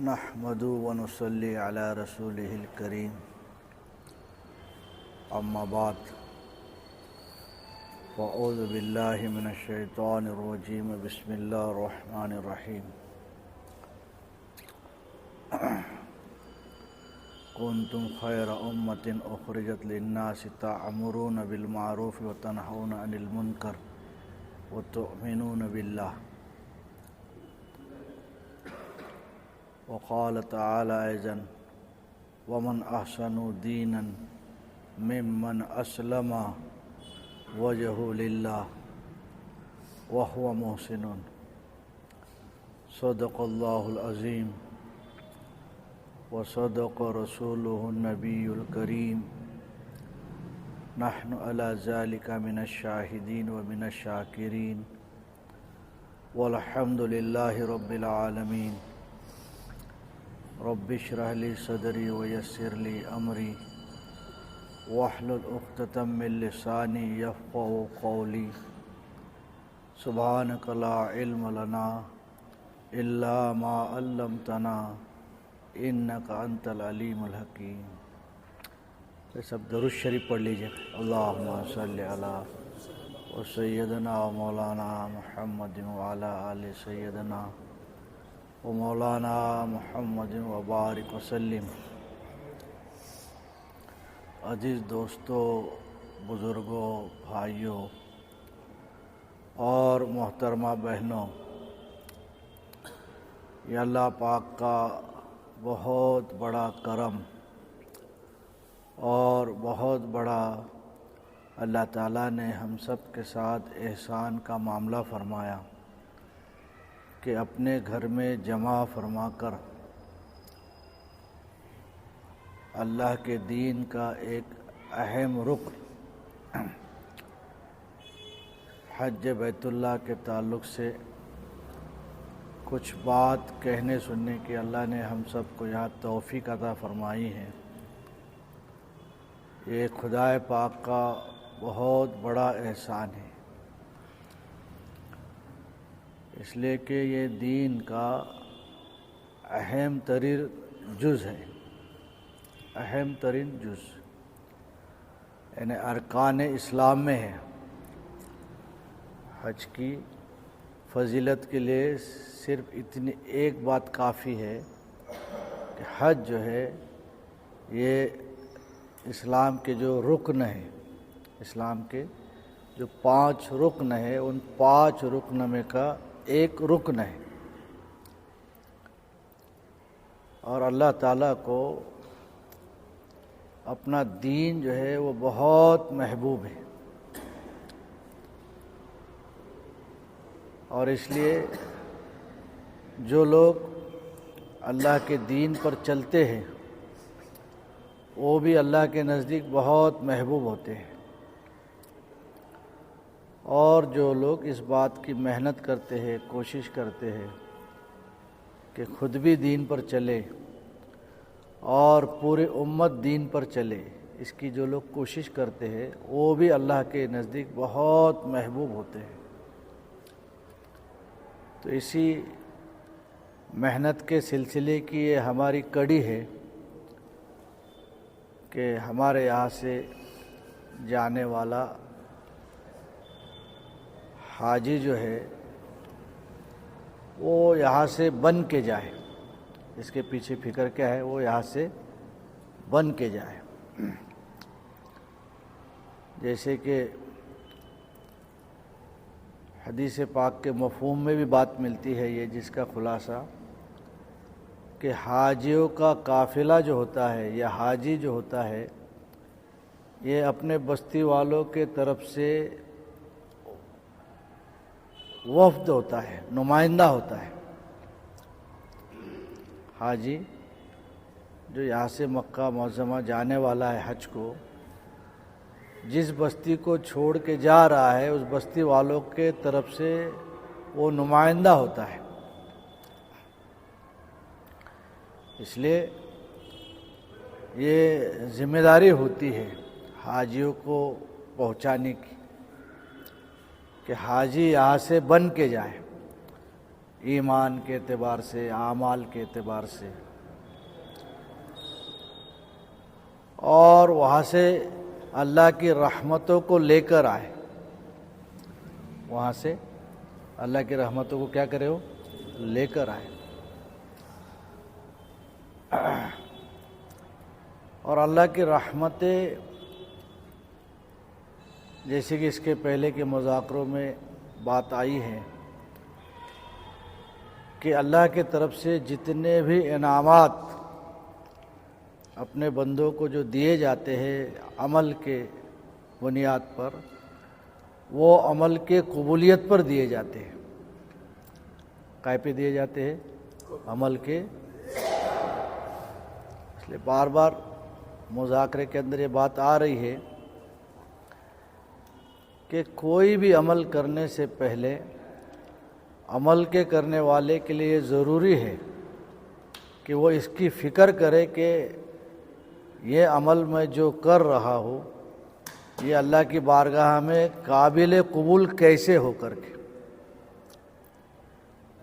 نحمدو ونصلی علی رسولہ الکریم اما بعد فاعوذ باللہ من الشیطان الرجیم بسم اللہ الرحمن الرحیم کنتم خیر امۃ اخرجت للناس تأمرون بالمعروف وتنہون عن المنکر وتؤمنون باللہ وقال تعالی ایضا ومن احسن دینا ممن اسلم وجهه للہ وهو محسن صدق اللہ العظیم وصدق رسولہ النبی الکریم نحن علی ذلک من الشاہدین ومن الشاکرین والحمد للہ رب العالمین رب اشرح لی صدری ویسر لی امری واحلل عقدۃ من لسانی یفقهوا قولی سبحانک لا علم لنا الا ما علمتنا انک انت العلیم الحکیم۔ یہ سب درود شریف پڑھ لیجیے۔ اللہم صلی علی سیدنا و مولانا محمد وعلی آل سیدنا و مولانا محمد وبارک وسلم۔ عزیز دوستوں، بزرگوں، بھائیوں اور محترمہ بہنوں، یہ اللہ پاک کا بہت بڑا کرم اور بہت بڑا اللہ تعالیٰ نے ہم سب کے ساتھ احسان کا معاملہ فرمایا کہ اپنے گھر میں جمع فرما کر اللہ کے دین کا ایک اہم رکن حج بیت اللہ کے تعلق سے کچھ بات کہنے سننے کی اللہ نے ہم سب کو یہاں توفیق عطا فرمائی ہے۔ یہ خدائے پاک کا بہت بڑا احسان ہے، اس لیے کہ یہ دین کا اہم ترین جز ہے، اہم ترین جز یعنی ارکان اسلام میں ہے۔ حج کی فضیلت کے لیے صرف اتنی ایک بات کافی ہے کہ حج جو ہے یہ اسلام کے جو رکن ہیں، اسلام کے جو 5 رکن ہیں، ان 5 رکن میں کا ایک رکن ہے، اور اللہ تعالیٰ کو اپنا دین جو ہے وہ بہت محبوب ہے، اور اس لیے جو لوگ اللہ کے دین پر چلتے ہیں وہ بھی اللہ کے نزدیک بہت محبوب ہوتے ہیں، اور جو لوگ اس بات کی محنت کرتے ہیں، کوشش کرتے ہیں کہ خود بھی دین پر چلے اور پورے امت دین پر چلے، اس کی جو لوگ کوشش کرتے ہیں وہ بھی اللہ کے نزدیک بہت محبوب ہوتے ہیں۔ تو اسی محنت کے سلسلے کی یہ ہماری کڑی ہے کہ ہمارے یہاں سے جانے والا حاجی جو ہے وہ یہاں سے بن کے جائے، اس کے پیچھے فکر کیا ہے، وہ یہاں سے بن کے جائے۔ جیسے کہ حدیث پاک کے مفہوم میں بھی بات ملتی ہے، یہ جس کا خلاصہ کہ حاجیوں کا قافلہ جو ہوتا ہے یا حاجی جو ہوتا ہے یہ اپنے بستی والوں کے طرف سے وفد ہوتا ہے، نمائندہ ہوتا ہے۔ حاجی جو یہاں سے مکہ معظمہ جانے والا ہے حج کو، جس بستی کو چھوڑ کے جا رہا ہے اس بستی والوں کے طرف سے وہ نمائندہ ہوتا ہے، اس لیے یہ ذمہ داری ہوتی ہے حاجیوں کو پہنچانے کی کہ حاجی یہاں سے بن کے جائے، ایمان کے اعتبار سے، اعمال کے اعتبار سے، اور وہاں سے اللہ کی رحمتوں کو لے کر آئے، وہاں سے اللہ کی رحمتوں کو کیا کرے ہو، لے کر آئے۔ اور اللہ کی رحمتیں جیسے کہ اس کے پہلے کے مذاکروں میں بات آئی ہے کہ اللہ کی طرف سے جتنے بھی انعامات اپنے بندوں کو جو دیے جاتے ہیں عمل کے بنیاد پر، وہ عمل کے قبولیت پر دیے جاتے ہیں۔ کائے پہ دیے جاتے ہیں؟ عمل کے۔ اس لیے بار بار مذاکرے کے اندر یہ بات آ رہی ہے کہ کوئی بھی عمل کرنے سے پہلے عمل کے کرنے والے کے لیے ضروری ہے کہ وہ اس کی فکر کرے کہ یہ عمل میں جو کر رہا ہوں یہ اللہ کی بارگاہ میں قابل قبول کیسے ہو کر کے،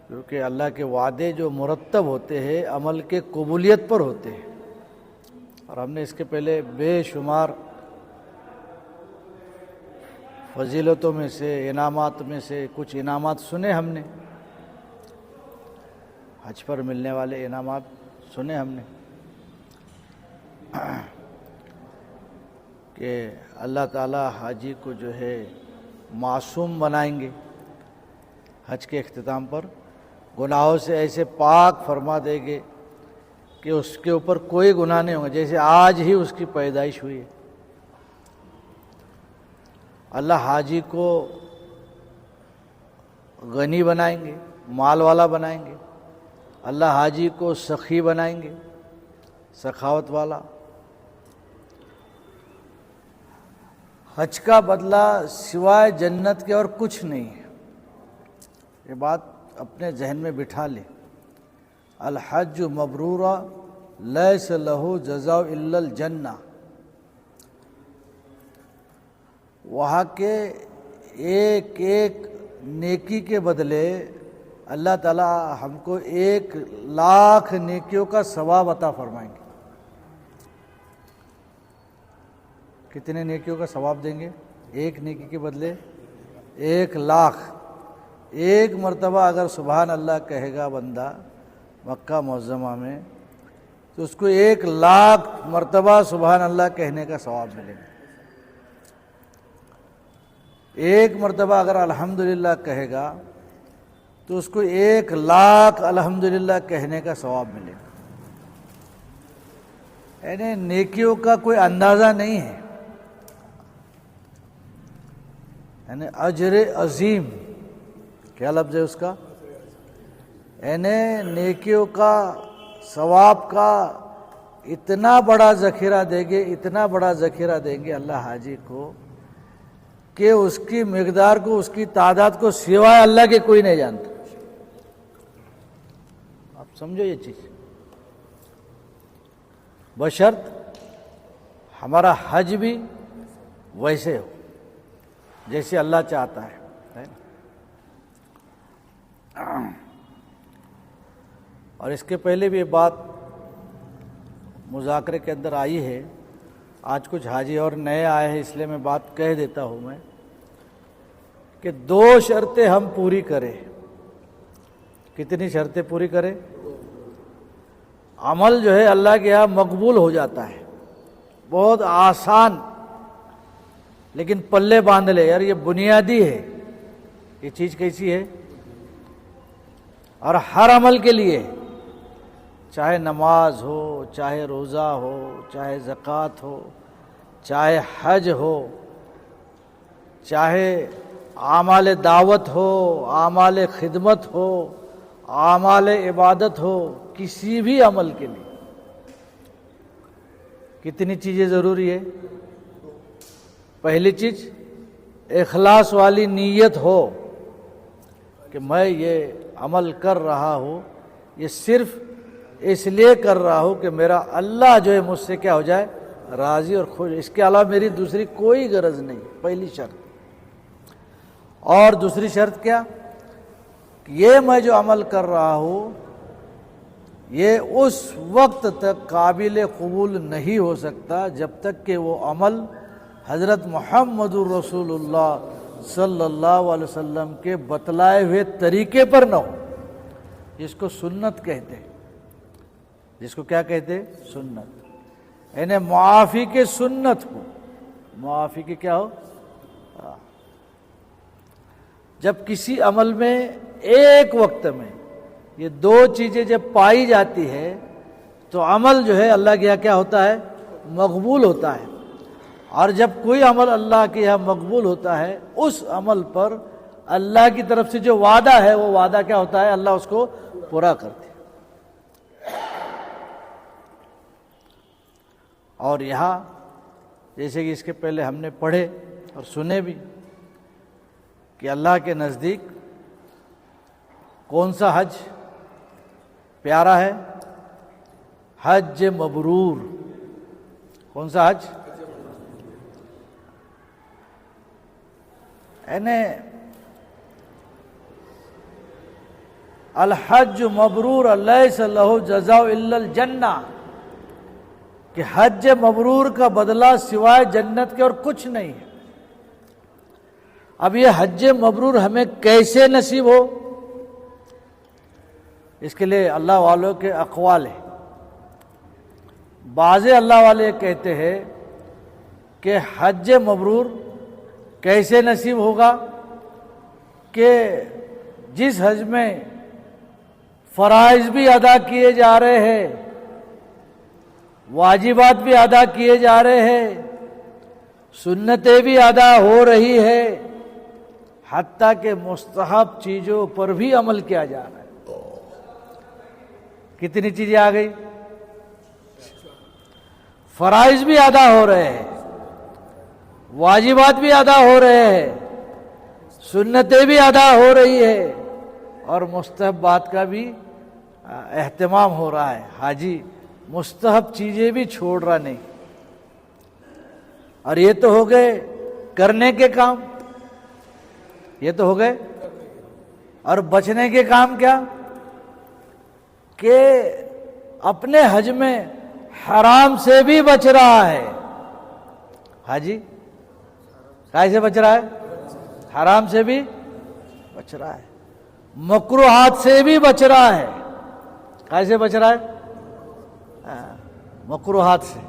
کیونکہ اللہ کے وعدے جو مرتب ہوتے ہیں عمل کے قبولیت پر ہوتے ہیں۔ اور ہم نے اس کے پہلے بے شمار فضیلتوں میں سے، انعامات میں سے کچھ انعامات سنے ہم نے، حج پر ملنے والے انعامات سنے ہم نے کہ اللہ تعالیٰ حاجی کو جو ہے معصوم بنائیں گے، حج کے اختتام پر گناہوں سے ایسے پاک فرما دیں گے کہ اس کے اوپر کوئی گناہ نہیں ہوگا، جیسے آج ہی اس کی پیدائش ہوئی ہے۔ اللہ حاجی کو غنی بنائیں گے، مال والا بنائیں گے، اللہ حاجی کو سخی بنائیں گے، سخاوت والا۔ حج کا بدلہ سوائے جنت کے اور کچھ نہیں ہے، یہ بات اپنے ذہن میں بٹھا لے۔ الحج مبرورا لیس لہ جزاء الا الجنہ، وہاں کے ایک ایک نیکی کے بدلے اللہ تعالیٰ ہم کو 1,00,000 نیکیوں کا ثواب عطا فرمائیں گے۔ کتنے نیکیوں کا ثواب دیں گے؟ ایک نیکی کے بدلے 1,00,000۔ ایک مرتبہ اگر سبحان اللہ کہے گا بندہ مکہ معظمہ میں تو اس کو 1,00,000 مرتبہ سبحان اللہ کہنے کا ثواب ملے گا۔ ایک مرتبہ اگر الحمدللہ کہے گا تو اس کو 1,00,000 الحمدللہ کہنے کا ثواب ملے گا۔ یعنی نیکیوں کا کوئی اندازہ نہیں ہے، یعنی اجر عظیم، کیا لفظ ہے اس کا؟ یعنی نیکیوں کا، ثواب کا اتنا بڑا ذخیرہ دیں گے، اتنا بڑا ذخیرہ دیں گے اللہ حاجی کو کہ اس کی مقدار کو، اس کی تعداد کو سوائے اللہ کے کوئی نہیں جانتا۔ آپ سمجھو یہ چیز، بشرط ہمارا حج بھی ویسے ہو جیسے اللہ چاہتا ہے۔ اور اس کے پہلے بھی یہ بات مذاکرے کے اندر آئی ہے، آج کچھ حاجی اور نئے آئے ہیں اس لیے میں بات کہہ دیتا ہوں میں کہ 2 شرطیں ہم پوری کریں۔ کتنی شرطیں پوری کریں؟ عمل جو ہے اللہ کے یہاں مقبول ہو جاتا ہے، بہت آسان، لیکن پلے باندھ لے یار، یہ بنیادی ہے، یہ چیز کیسی ہے؟ اور ہر عمل کے لیے، چاہے نماز ہو، چاہے روزہ ہو، چاہے زکوٰۃ ہو، چاہے حج ہو، چاہے اعمال دعوت ہو، اعمال خدمت ہو، اعمال عبادت ہو، کسی بھی عمل کے لیے کتنی چیزیں ضروری ہے؟ پہلی چیز اخلاص والی نیت ہو کہ میں یہ عمل کر رہا ہوں، یہ صرف اس لیے کر رہا ہوں کہ میرا اللہ جو ہے مجھ سے کیا ہو جائے؟ راضی اور خوش، اس کے علاوہ میری دوسری کوئی غرض نہیں، پہلی شرط۔ اور دوسری شرط کیا؟ کہ یہ میں جو عمل کر رہا ہوں یہ اس وقت تک قابل قبول نہیں ہو سکتا جب تک کہ وہ عمل حضرت محمد الرسول اللہ صلی اللہ علیہ وسلم کے بتلائے ہوئے طریقے پر نہ ہو، جس کو سنت کہتے ہیں۔ جس کو کیا کہتے ہیں؟ سنت، یعنی معافی کے سنت ہو، معافی کے کیا ہو؟ جب کسی عمل میں ایک وقت میں یہ دو چیزیں جب پائی جاتی ہے تو عمل جو ہے اللہ کے یہاں کیا ہوتا ہے؟ مقبول ہوتا ہے۔ اور جب کوئی عمل اللہ کے یہاں مقبول ہوتا ہے اس عمل پر اللہ کی طرف سے جو وعدہ ہے وہ وعدہ کیا ہوتا ہے؟ اللہ اس کو پورا کرتے ہیں۔ اور یہاں جیسے کہ اس کے پہلے ہم نے پڑھے اور سنے بھی کہ اللہ کے نزدیک کون سا حج پیارا ہے؟ حج مبرور۔ کون سا حج؟ یعنی الحج مبرور لیس لہ جزاء الا الجنہ، کہ حج مبرور کا بدلہ سوائے جنت کے اور کچھ نہیں ہے۔ اب یہ حج مبرور ہمیں کیسے نصیب ہو؟ اس کے لیے اللہ والوں کے اقوال ہیں۔ بعض اللہ والے کہتے ہیں کہ حج مبرور کیسے نصیب ہوگا کہ جس حج میں فرائض بھی ادا کیے جا رہے ہیں، واجبات بھی ادا کیے جا رہے ہیں، سنتیں بھی ادا ہو رہی ہے، حتیٰ کہ مستحب چیزوں پر بھی عمل کیا جا رہا ہے۔ کتنی چیزیں آ گئی؟ فرائض بھی ادا ہو رہے ہیں، واجبات بھی ادا ہو رہے ہیں، سنتیں بھی ادا ہو رہی ہے، اور مستحبات کا بھی اہتمام ہو رہا ہے۔ حاجی مستحب چیزیں بھی چھوڑ رہا نہیں۔ اور یہ تو ہو گئے کرنے کے کام، یہ تو ہو گئے۔ اور بچنے کے کام کیا؟ کہ اپنے حج میں حرام سے بھی بچ رہا ہے۔ حاجی کیسے بچ رہا ہے؟ حرام سے بھی بچ رہا ہے، مکروہات سے بھی بچ رہا ہے۔ کیسے بچ رہا ہے؟ مکروہات سے۔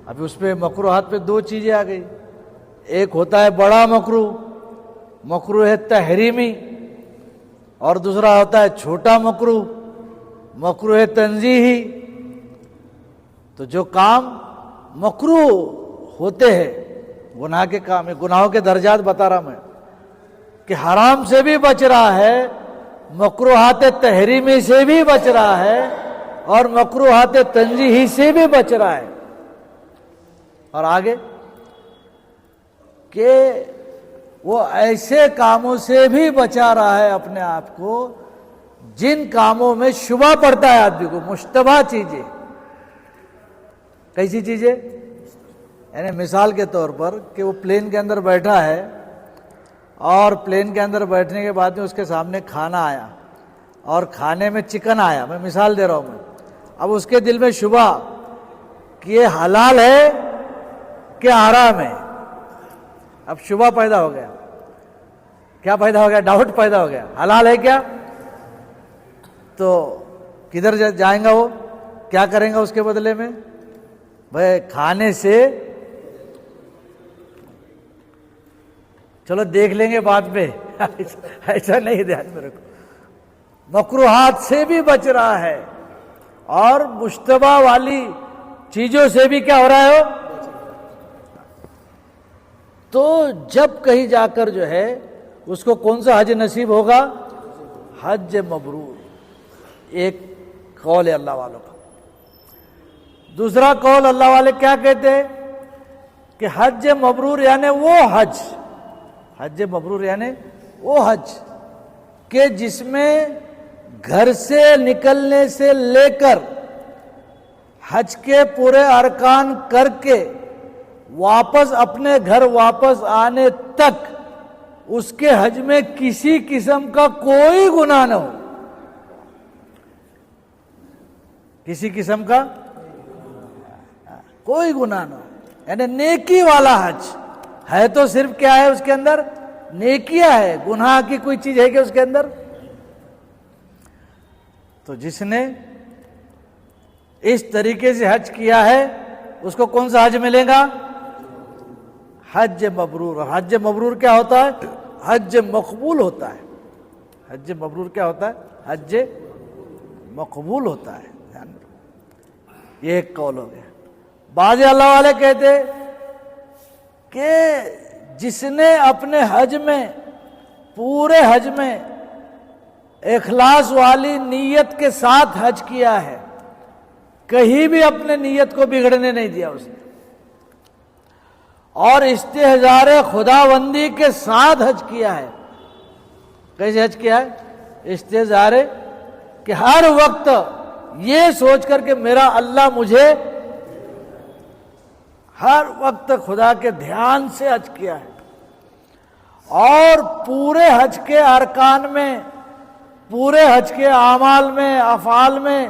ابھی اس پہ مکروہات پہ دو چیزیں آ گئی، ایک ہوتا ہے بڑا مکروہ، مکروہ تحریمی، اور دوسرا ہوتا ہے چھوٹا مکروہ، مکروہ تنزیہی۔ تو جو کام مکروہ ہوتے ہیں گناہ کے کام، گناہوں کے درجات بتا رہا میں، کہ حرام سے بھی بچ رہا ہے، مکروہات تحریمی سے بھی بچ رہا ہے، اور مکروہات تنزیہی سے بھی بچ رہا ہے۔ اور آگے کہ وہ ایسے کاموں سے بھی بچا رہا ہے اپنے آپ کو جن کاموں میں شبہ پڑتا ہے آدمی کو، مشتبہ چیزیں۔ کیسی چیزیں؟ یعنی مثال کے طور پر کہ وہ پلین کے اندر بیٹھا ہے اور پلین کے اندر بیٹھنے کے بعد میں اس کے سامنے کھانا آیا اور کھانے میں چکن آیا، میں مثال دے رہا ہوں میں۔ اب اس کے دل میں شبہ کہ یہ حلال ہے کہ حرام ہے۔ اب شبہ پیدا ہو گیا، کیا پیدا ہو گیا؟ ڈاؤٹ پیدا ہو گیا، حلال ہے کیا؟ تو کدھر جائیں گا وہ؟ کیا کریں گا اس کے بدلے میں؟ بھائی کھانے سے چلو دیکھ لیں گے بعد میں، ایسا نہیں دھیان میں رکھو۔ مکروہات سے بھی بچ رہا ہے اور مشتبہ والی چیزوں سے بھی کیا ہو رہا ہے؟ تو جب کہیں جا کر جو ہے اس کو کون سا حج نصیب ہوگا؟ حج مبرور۔ ایک قول ہے اللہ والوں کا۔ دوسرا قول اللہ والے کیا کہتے ہیں کہ حج مبرور یعنی وہ حج، حج مبرور یعنی وہ حج کہ جس میں گھر سے نکلنے سے لے کر حج کے پورے ارکان کر کے واپس اپنے گھر واپس آنے تک اس کے حج میں کسی قسم کا کوئی گناہ نہ ہو، کسی قسم کا کوئی گناہ نہ ہو، یعنی نیکی والا حج ہے۔ تو صرف کیا ہے اس کے اندر؟ نیکیاں ہے، گناہ کی کوئی چیز ہے کہ اس کے اندر؟ تو جس نے اس طریقے سے حج کیا ہے اس کو کون سا حج ملے گا؟ حج مبرور۔ اور حج مبرور کیا ہوتا ہے؟ حج مقبول ہوتا ہے۔ حج مبرور کیا ہوتا ہے؟ حج مقبول ہوتا ہے۔ یہ ایک قول ہو گیا۔ بعض اللہ والے کہتے کہ جس نے اپنے حج میں، پورے حج میں اخلاص والی نیت کے ساتھ حج کیا ہے، کہیں بھی اپنے نیت کو بگڑنے نہیں دیا اس نے، اور استحضار خداوندی کے ساتھ حج کیا ہے۔ کیسے حج کیا ہے؟ استحضار کہ ہر وقت یہ سوچ کر کہ میرا اللہ مجھے، ہر وقت خدا کے دھیان سے حج کیا ہے، اور پورے حج کے ارکان میں، پورے حج کے اعمال میں، افعال میں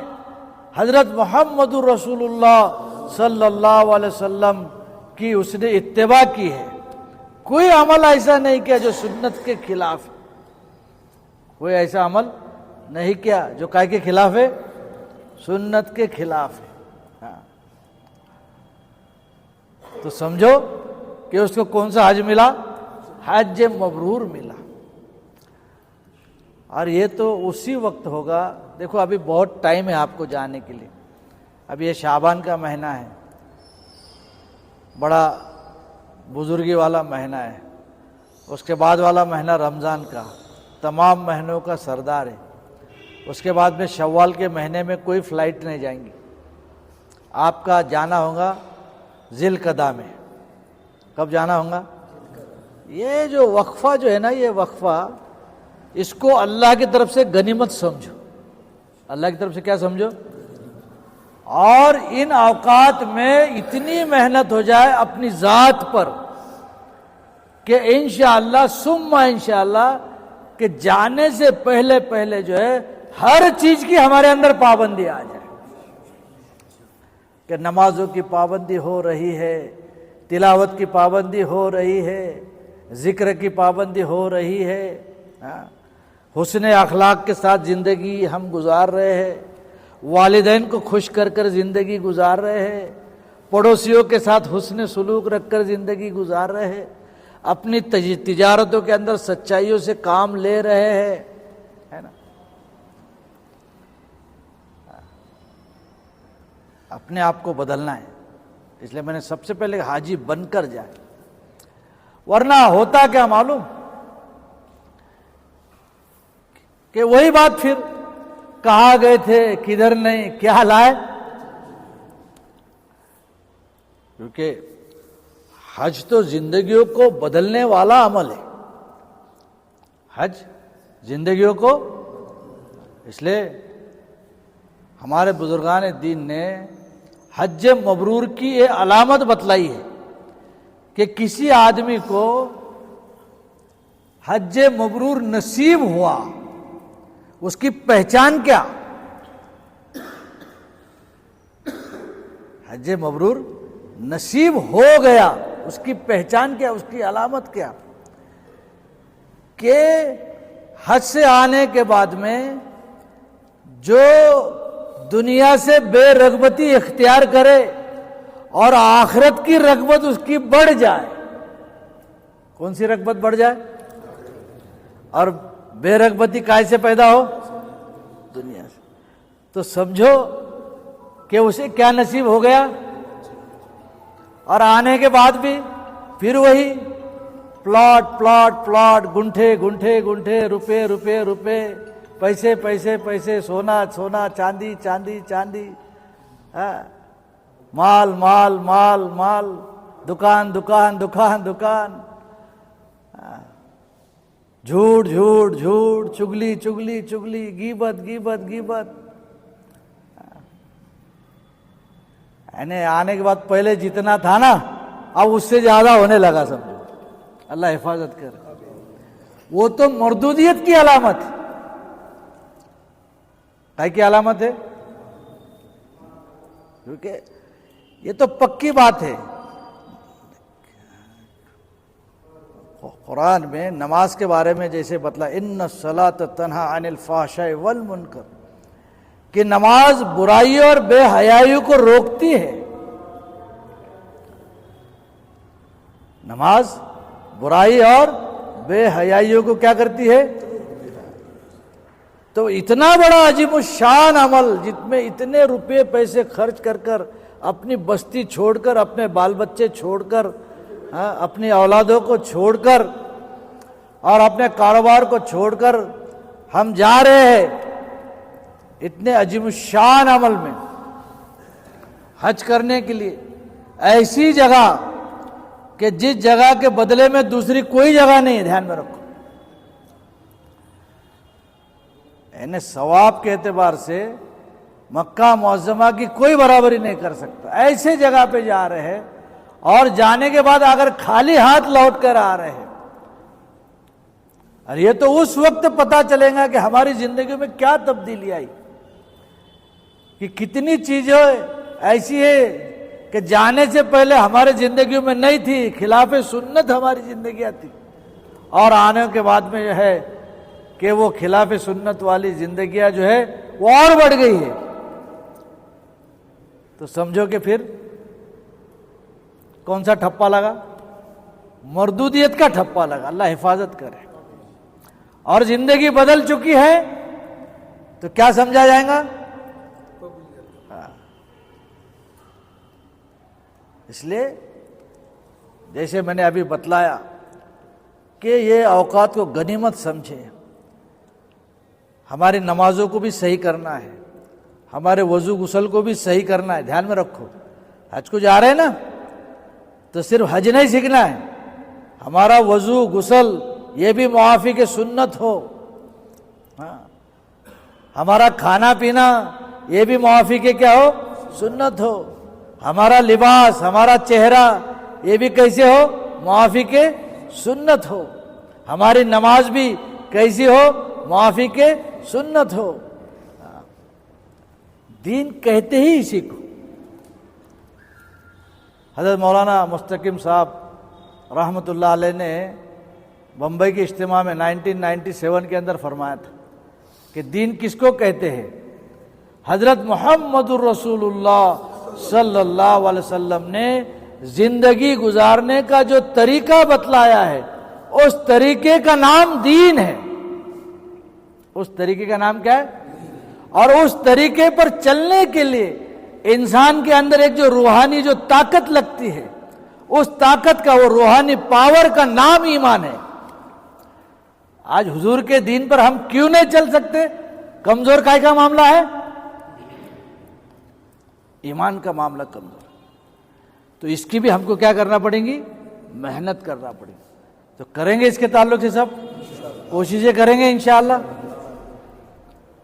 حضرت محمد رسول اللہ صلی اللہ علیہ وسلم کی اس نے اتباع کی ہے۔ کوئی عمل ایسا نہیں کیا جو سنت کے خلاف ہے، کوئی ایسا عمل نہیں کیا جو کائے کے خلاف ہے؟ سنت کے خلاف ہے۔ تو سمجھو کہ اس کو کون سا حج ملا؟ حج مبرور ملا۔ اور یہ تو اسی وقت ہوگا، دیکھو ابھی بہت ٹائم ہے آپ کو جانے کے لیے، ابھی یہ شعبان کا مہینہ ہے، بڑا بزرگی والا مہینہ ہے، اس کے بعد والا مہینہ رمضان کا، تمام مہینوں کا سردار ہے، اس کے بعد میں شوال کے مہینے میں کوئی فلائٹ نہیں جائیں گی، آپ کا جانا ہوگا ذی القعدہ میں۔ کب جانا ہوگا؟ یہ جو وقفہ جو ہے نا، یہ وقفہ، اس کو اللہ کی طرف سے غنیمت سمجھو، اللہ کی طرف سے کیا سمجھو؟ اور ان اوقات میں اتنی محنت ہو جائے اپنی ذات پر کہ انشاءاللہ ثم انشاءاللہ کہ جانے سے پہلے پہلے جو ہے ہر چیز کی ہمارے اندر پابندی آ جائے، کہ نمازوں کی پابندی ہو رہی ہے، تلاوت کی پابندی ہو رہی ہے، ذکر کی پابندی ہو رہی ہے، حسن اخلاق کے ساتھ زندگی ہم گزار رہے ہیں، والدین کو خوش کر کر زندگی گزار رہے ہیں، پڑوسیوں کے ساتھ حسن سلوک رکھ کر زندگی گزار رہے ہیں، اپنی تجارتوں کے اندر سچائیوں سے کام لے رہے ہیں، ہے نا؟ اپنے آپ کو بدلنا ہے، اس لیے میں نے سب سے پہلے حاجی بن کر جائے، ورنہ ہوتا کیا معلوم کہ وہی بات پھر کہاں گئے تھے، کدھر نہیں، کیا لائے؟ کیونکہ حج تو زندگیوں کو بدلنے والا عمل ہے، حج زندگیوں کو، اس لیے ہمارے بزرگان دین نے حج مبرور کی یہ علامت بتلائی ہے کہ کسی آدمی کو حج مبرور نصیب ہوا، اس کی پہچان کیا؟ حج مبرور نصیب ہو گیا، اس کی پہچان کیا، اس کی علامت کیا؟ کہ حج سے آنے کے بعد میں جو دنیا سے بے رغبتی اختیار کرے اور آخرت کی رغبت اس کی بڑھ جائے۔ کون سی رغبت بڑھ جائے؟ اور بے رغبتی کائے سے پیدا ہو؟ دنیا سے۔ تو سمجھو کہ اسے کیا نصیب ہو گیا، اور آنے کے بعد بھی پھر وہی پلاٹ پلاٹ پلاٹ، گنٹھے گنٹھے گنٹھے، روپے روپے روپے، پیسے پیسے پیسے، سونا سونا، چاندی چاندی چاندی، مال مال مال مال، دکان دکان دکان دکان، جھوٹ جھوٹ جھوٹ، چگلی چگلی چگلی، غیبت غیبت غیبت۔ یعنی آنے کے بعد پہلے جتنا تھا نا، اب اس سے زیادہ ہونے لگا، سمجھو۔ اللہ حفاظت کر۔ وہ تو مردودیت کی علامت ہے. کیا کی علامت ہے؟ کیونکہ یہ تو پکی بات ہے. قرآن میں نماز کے بارے میں جیسے بتلا ان الصلاۃ تنہی عن الفحشاء والمنکر، کہ نماز برائیوں اور بے حیائیوں کو روکتی ہے. نماز برائی اور بے حیائیوں کو کیا کرتی ہے؟ تو اتنا بڑا عظیم الشان عمل، جس میں اتنے روپے پیسے خرچ کر کر، اپنی بستی چھوڑ کر، اپنے بال بچے چھوڑ کر، اپنی اولادوں کو چھوڑ کر اور اپنے کاروبار کو چھوڑ کر ہم جا رہے ہیں اتنے عظیم الشان عمل میں حج کرنے کے لیے، ایسی جگہ کہ جس جگہ کے بدلے میں دوسری کوئی جگہ نہیں ہے. دھیان میں رکھو، یعنی ثواب کے اعتبار سے مکہ معظمہ کی کوئی برابری نہیں کر سکتا. ایسے جگہ پہ جا رہے ہیں اور جانے کے بعد اگر خالی ہاتھ لوٹ کر آ رہے ہیں، اور یہ تو اس وقت پتا چلے گا کہ ہماری زندگی میں کیا تبدیلی آئی، کہ کتنی چیزیں ایسی ہے کہ جانے سے پہلے ہمارے زندگیوں میں نہیں تھی، خلاف سنت ہماری زندگیاں تھی، اور آنے کے بعد میں جو ہے کہ وہ خلاف سنت والی زندگیاں جو ہے وہ اور بڑھ گئی ہے. تو سمجھو کہ پھر کون سا ٹھپا لگا؟ مردودیت کا ٹھپا لگا. اللہ حفاظت کرے. اور زندگی بدل چکی ہے تو کیا سمجھا جائے گا؟ اس لیے جیسے میں نے ابھی بتلایا کہ یہ اوقات کو غنیمت سمجھے. ہماری نمازوں کو بھی صحیح کرنا ہے، ہمارے وضو غسل کو بھی صحیح کرنا ہے. دھیان میں رکھو، حج کو جا رہے ہیں نا تو صرف حج نہیں سیکھنا ہے، ہمارا وضو غسل یہ بھی موافق سنت ہو. ہمارا کھانا پینا یہ بھی موافق کیا ہو؟ سنت ہو. ہمارا لباس، ہمارا چہرہ یہ بھی کیسے ہو؟ موافق سنت ہو. ہماری نماز بھی کیسی ہو؟ موافق سنت ہو. دین کہتے ہی اسی کو. حضرت مولانا مستقیم صاحب رحمۃ اللہ علیہ نے بمبئی کے اجتماع میں 1997 کے اندر فرمایا تھا کہ دین کس کو کہتے ہیں؟ حضرت محمد الرسول اللہ صلی اللہ علیہ وسلم نے زندگی گزارنے کا جو طریقہ بتلایا ہے اس طریقے کا نام دین ہے. اس طریقے کا نام کیا ہے؟ اور اس طریقے پر چلنے کے لیے انسان کے اندر ایک جو روحانی جو طاقت لگتی ہے، اس طاقت کا، وہ روحانی پاور کا نام ایمان ہے. آج حضور کے دین پر ہم کیوں نہیں چل سکتے؟ کمزور کائے کا معاملہ ہے؟ ایمان کا معاملہ کمزور. تو اس کی بھی ہم کو کیا کرنا پڑیں گی؟ محنت کرنا پڑے گی. تو کریں گے اس کے تعلق سے سب کوششیں کریں گے انشاءاللہ.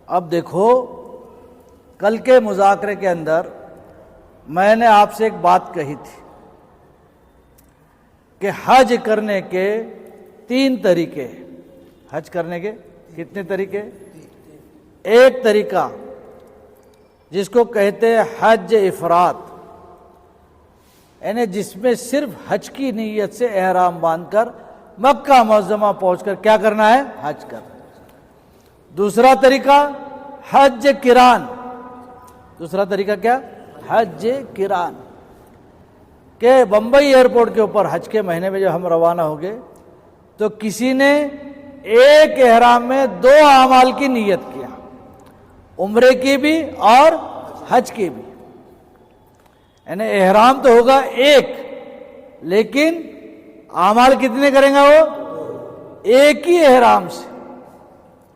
اب دیکھو، کل کے مذاکرے کے اندر میں نے آپ سے ایک بات کہی تھی کہ حج کرنے کے 3 طریقے. حج کرنے کے کتنے طریقے؟ ایک طریقہ جس کو کہتے ہیں حج افراد، یعنی جس میں صرف حج کی نیت سے احرام باندھ کر مکہ معظمہ پہنچ کر کیا کرنا ہے؟ حج کرنا. دوسرا طریقہ حج قران. دوسرا طریقہ کیا؟ حج قران. کہ بمبئی ایئرپورٹ کے اوپر حج کے مہینے میں جب ہم روانہ ہو گئے تو کسی نے ایک احرام میں 2 اعمال کی نیت کیا، عمرے کی بھی اور حج کی بھی. یعنی احرام تو ہوگا ایک، لیکن اعمال کتنے کریں گا؟ وہ ایک ہی احرام سے.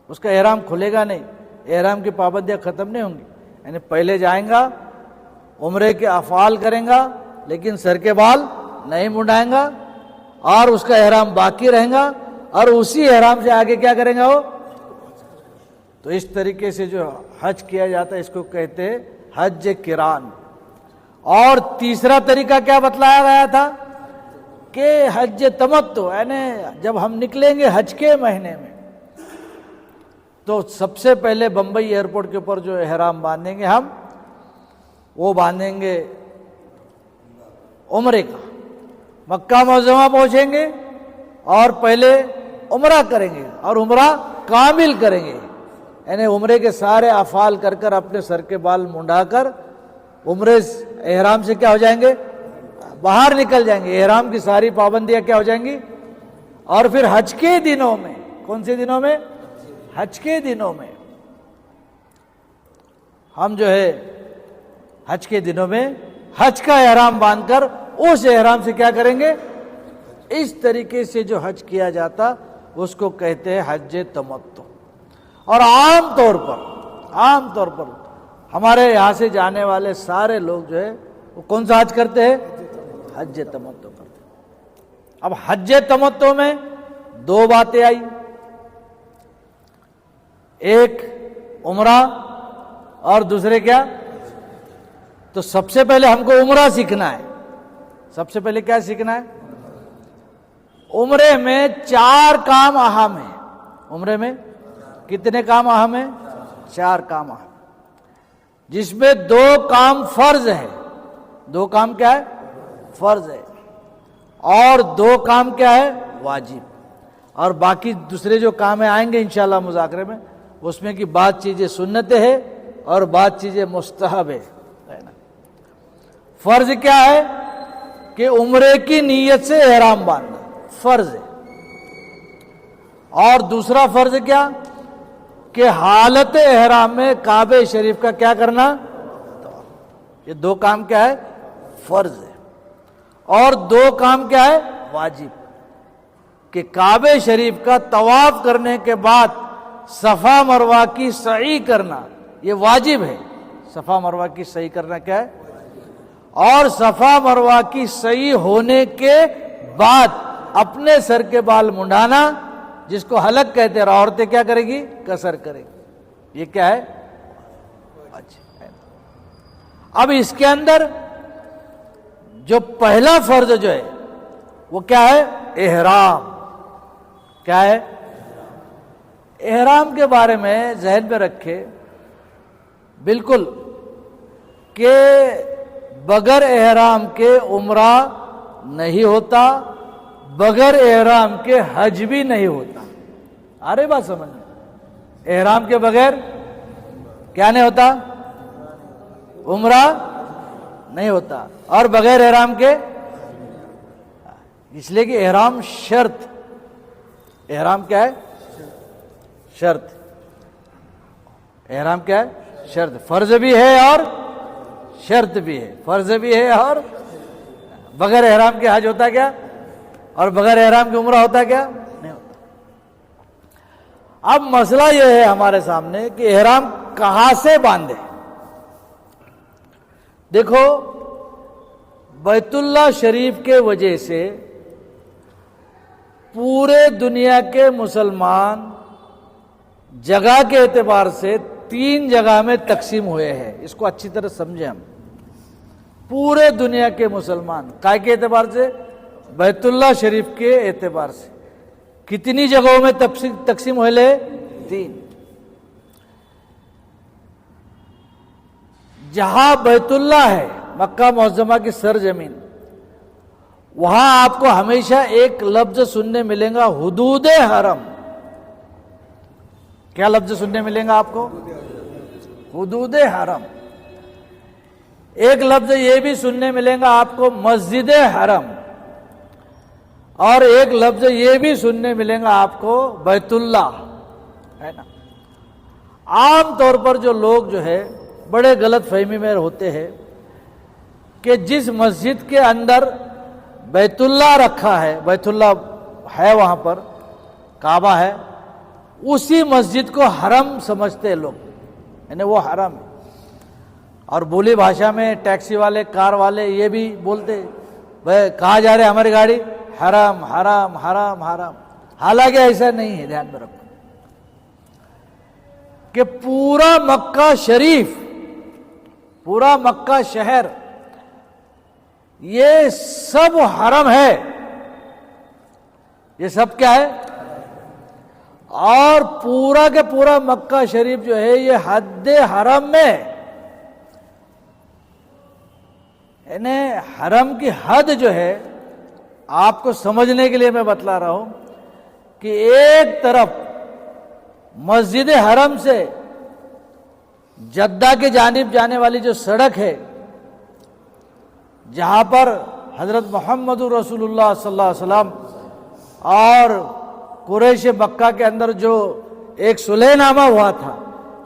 اس کا احرام کھلے گا نہیں، احرام کی پابندیاں ختم نہیں ہوں گی. یعنی پہلے جائیں گا، عمرے کے افعال کریں گا، لیکن سر کے بال نہیں منڈائیں گا، اور اس کا احرام باقی رہیں گا، اور اسی احرام سے آگے کیا کریں گا وہ؟ تو اس طریقے سے جو حج کیا جاتا ہے اس کو کہتے ہیں حج قران. اور تیسرا طریقہ کیا بتلایا گیا تھا؟ کہ حج تمتع، یعنی جب ہم نکلیں گے حج کے مہینے میں تو سب سے پہلے بمبئی ایئرپورٹ کے اوپر جو احرام باندھیں گے ہم، وہ باندھیں گے عمرے کا. مکہ معظمہ پہنچیں گے اور پہلے عمرہ کریں گے اور عمرہ کامل کریں گے، یعنی عمرے کے سارے افعال کر کر اپنے سر کے بال منڈا کر عمرے احرام سے کیا ہو جائیں گے، باہر نکل جائیں گے. احرام کی ساری پابندیاں کیا ہو جائیں گی. اور پھر حج کے دنوں میں، کون سے دنوں میں؟ حج کے دنوں میں ہم جو ہے حج کے دنوں میں حج کا احرام باندھ کر اس احرام سے کیا کریں گے، اس طریقے سے جو حج کیا جاتا اس کو کہتے ہیں حج تمتع. اور عام طور پر ہمارے یہاں سے جانے والے سارے لوگ جو ہے وہ کون سا حج کرتے ہیں، حج تمتع کرتے ہیں. اب حج تمتع میں دو باتیں آئی، ایک عمرہ اور دوسرے کیا. تو سب سے پہلے ہم کو عمرہ سیکھنا ہے. سب سے پہلے کیا سیکھنا ہے؟ عمرے میں 4 کام اہم ہیں. عمرے میں کتنے کام اہم ہیں؟ 4 کام اہم، جس میں 2 کام فرض ہے. 2 کام کیا ہے؟ فرض ہے. اور 2 کام کیا ہے؟ واجب. اور باقی دوسرے جو کام آئیں گے انشاءاللہ مذاکرے میں، اس میں کی بعض چیزیں سنتیں ہیں اور بعض چیزیں مستحب ہے. فرض کیا ہے کہ عمرے کی نیت سے احرام باندھنا فرض ہے. اور دوسرا فرض کیا کہ حالت احرام میں کعبہ شریف کا کیا کرنا. یہ 2 کام کیا ہے؟ فرض ہے. اور 2 کام کیا ہے؟ واجب. کہ کعبہ شریف کا طواف کرنے کے بعد صفا مروہ کی سعی کرنا یہ واجب ہے. صفا مروہ کی سعی کرنا کیا ہے؟ اور صفا مروہ کی سعی ہونے کے بعد اپنے سر کے بال منڈانا، جس کو حلق کہتے ہیں، اور عورتیں کیا کرے گی؟ قصر کرے گی. یہ کیا ہے؟ اب اس کے اندر جو پہلا فرض جو ہے وہ کیا ہے؟ احرام. کیا ہے؟ احرام کے بارے میں ذہن میں رکھے بالکل کہ بغیر احرام کے عمرہ نہیں ہوتا، بغیر احرام کے حج بھی نہیں ہوتا. ارے بات سمجھ میں، احرام کے بغیر کیا نہیں ہوتا؟ عمرہ نہیں ہوتا. اور بغیر احرام کے، اس لیے کہ احرام شرط. احرام کیا ہے؟ شرط. احرام کیا ہے؟ شرط. فرض بھی ہے اور شرط بھی ہے. فرض بھی ہے اور بغیر احرام کے حج ہوتا کیا؟ اور بغیر احرام کے عمرہ ہوتا کیا؟ نہیں ہوتا. اب مسئلہ یہ ہے ہمارے سامنے کہ احرام کہاں سے باندھے. دیکھو، بیت اللہ شریف کے وجہ سے پورے دنیا کے مسلمان جگہ کے اعتبار سے 3 جگہ میں تقسیم ہوئے ہیں. اس کو اچھی طرح سمجھیں ہم. پورے دنیا کے مسلمان کائے کے اعتبار سے؟ بیت اللہ شریف کے اعتبار سے. کتنی جگہوں میں تقسیم ہوئے؟ 3. جہاں بیت اللہ ہے، مکہ معظمہ کی سرزمین، وہاں آپ کو ہمیشہ ایک لفظ سننے ملے گا، حدود حرم. کیا لفظ سننے ملیں گا آپ کو؟ حدود حرم. ایک لفظ یہ بھی سننے ملیں گا آپ کو، مسجد حرم. اور ایک لفظ یہ بھی سننے ملیں گا آپ کو، بیت اللہ. ہے نا؟ عام طور پر جو لوگ جو ہے بڑے غلط فہمی میں ہوتے ہیں کہ جس مسجد کے اندر بیت اللہ رکھا ہے، بیت اللہ ہے وہاں پر، کعبہ ہے، اسی مسجد کو حرم سمجھتے ہیں لوگ، یعنی وہ حرم ہے. اور بولی بھاشا میں ٹیکسی والے، کار والے یہ بھی بولتے بھائی کہاں جا رہے ہماری گاڑی؟ حرم حرم حرم حرم. حالانکہ ایسا نہیں ہے. دھیان میں رکھو کہ پورا مکہ شریف، پورا مکہ شہر، یہ سب حرم ہے. یہ سب کیا ہے؟ اور پورا کے پورا مکہ شریف جو ہے یہ حد حرم میں، یعنی حرم کی حد جو ہے، آپ کو سمجھنے کے لیے میں بتلا رہا ہوں کہ ایک طرف مسجد حرم سے جدہ کی جانب جانے والی جو سڑک ہے، جہاں پر حضرت محمد رسول اللہ صلی اللہ علیہ وسلم اور قریش مکہ کے اندر جو ایک صلح نامہ ہوا تھا،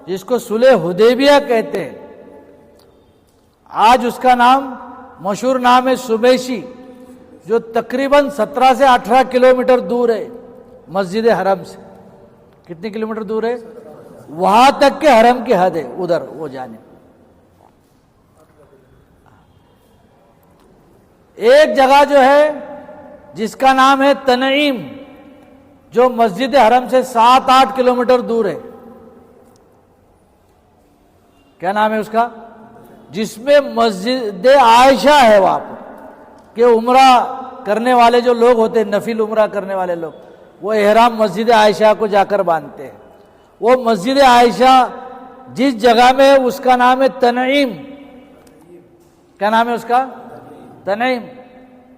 جس کو صلح حدیبیہ کہتے ہیں، آج اس کا نام مشہور نام ہے سمیشی، جو تقریباً 17 سے 18 کلومیٹر دور ہے مسجد حرم سے۔ کتنے کلومیٹر دور ہے؟ وہاں تک کے حرم کی حد ہے، ادھر وہ جانے۔ ایک جگہ جو ہے جس کا نام ہے تنعیم، جو مسجد حرم سے 7-8 کلومیٹر دور ہے۔ کیا نام ہے اس کا؟ جس میں مسجد عائشہ ہے وہاں پر، کہ عمرہ کرنے والے جو لوگ ہوتے ہیں، نفل عمرہ کرنے والے لوگ، وہ احرام مسجد عائشہ کو جا کر باندھتے ہیں۔ وہ مسجد عائشہ جس جگہ میں ہے اس کا نام ہے تنعیم۔ کیا نام ہے اس کا؟ تنعیم۔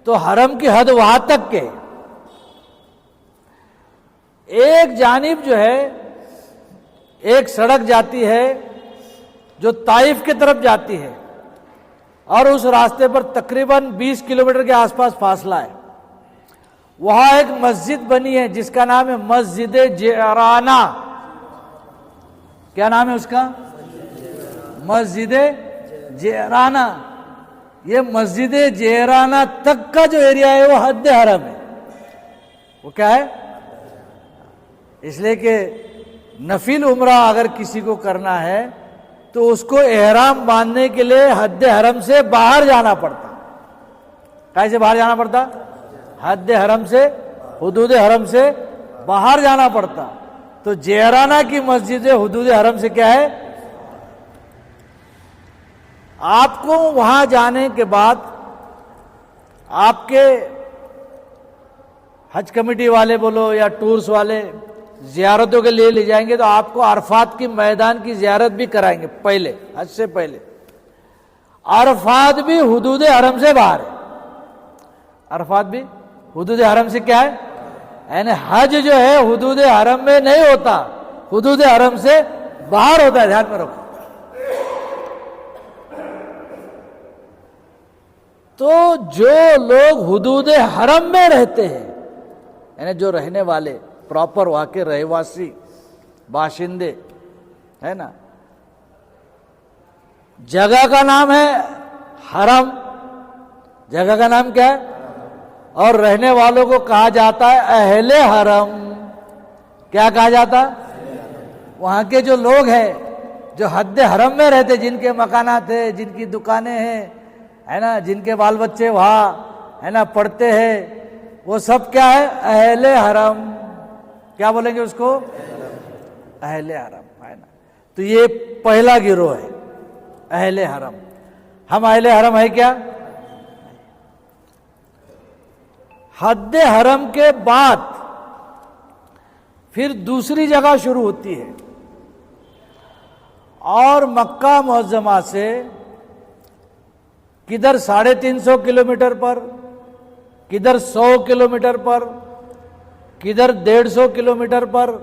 تو حرم کی حد وہاں تک کے، ایک جانب جو ہے ایک سڑک جاتی ہے جو طائف کی طرف جاتی ہے، اور اس راستے پر تقریباً 20 کلومیٹر کے آس پاس فاصلہ ہے۔ وہاں ایک مسجد بنی ہے جس کا نام ہے مسجد جعرانہ۔ کیا نام ہے اس کا؟ مسجد جعرانہ۔ یہ مسجد جعرانہ تک کا جو ایریا ہے وہ حد حرم ہے۔ وہ کیا ہے؟ اس لیے کہ نفل عمرہ اگر کسی کو کرنا ہے تو اس کو احرام باندھنے کے لیے حد حرم سے باہر جانا پڑتا۔ کہاں سے باہر جانا پڑتا؟ حد حرم سے، حدود حرم سے باہر جانا پڑتا۔ تو جعرانہ کی مسجد حدود حرم سے کیا ہے؟ آپ کو وہاں جانے کے بعد آپ کے حج کمیٹی والے بولو یا ٹورس والے زیارتوں کے لیے لے جائیں گے تو آپ کو عرفات کی میدان کی زیارت بھی کرائیں گے پہلے، حج سے پہلے۔ عرفات بھی حدود حرم سے باہر ہے۔ عرفات بھی حدود حرم سے کیا ہے؟ یعنی حج جو ہے حدود حرم میں نہیں ہوتا، حدود حرم سے باہر ہوتا ہے، دھیان میں رکھو۔ تو جو لوگ حدود حرم میں رہتے ہیں، یعنی جو رہنے والے پراپر وہاں کے رہواسی باشندے ہے نا، جگہ کا نام ہے حرم، جگہ کا نام کیا ہے؟ اور رہنے والوں کو کہا جاتا ہے اہل حرم۔ کیا کہا جاتا؟ وہاں کے جو لوگ ہیں جو حد حرم میں رہتے، جن کے مکانات ہیں، جن کی دکانیں ہیں، ہے نا، جن کے بال بچے وہاں ہے نا پڑھتے ہیں، وہ سب کیا ہے؟ اہل حرم۔ کیا بولیں گے اس کو؟ اہل حرم، ہے نا۔ تو یہ پہلا گروہ ہے اہل حرم۔ ہم اہل حرم ہے کیا؟ حد حرم کے بعد پھر دوسری جگہ شروع ہوتی ہے، اور مکہ معظمہ سے کدھر 350 کلومیٹر پر، کدھر 100 کلومیٹر پر، کدھر 150 کلومیٹر پر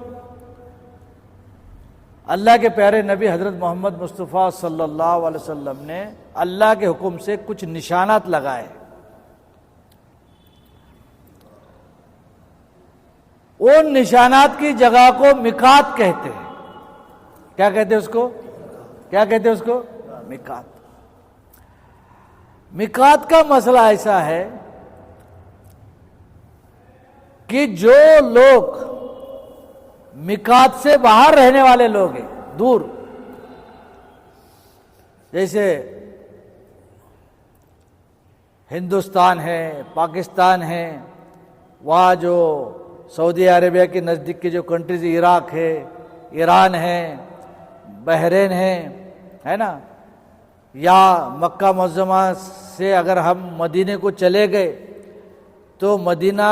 اللہ کے پیارے نبی حضرت محمد مصطفیٰ صلی اللہ علیہ وسلم نے اللہ کے حکم سے کچھ نشانات لگائے۔ ان نشانات کی جگہ کو میقات کہتے ہیں۔ کیا کہتے ہیں اس کو؟ کیا کہتے ہیں اس کو؟ میقات۔ میقات کا مسئلہ ایسا ہے کہ جو لوگ میقات سے باہر رہنے والے لوگ ہیں، دور، جیسے ہندوستان ہے، پاکستان ہے، وہاں جو سعودی عربیہ کے نزدیک کے جو کنٹریز، عراق ہے، ایران ہے، بحرین ہے نا، یا مکہ معظمہ سے اگر ہم مدینے کو چلے گئے تو مدینہ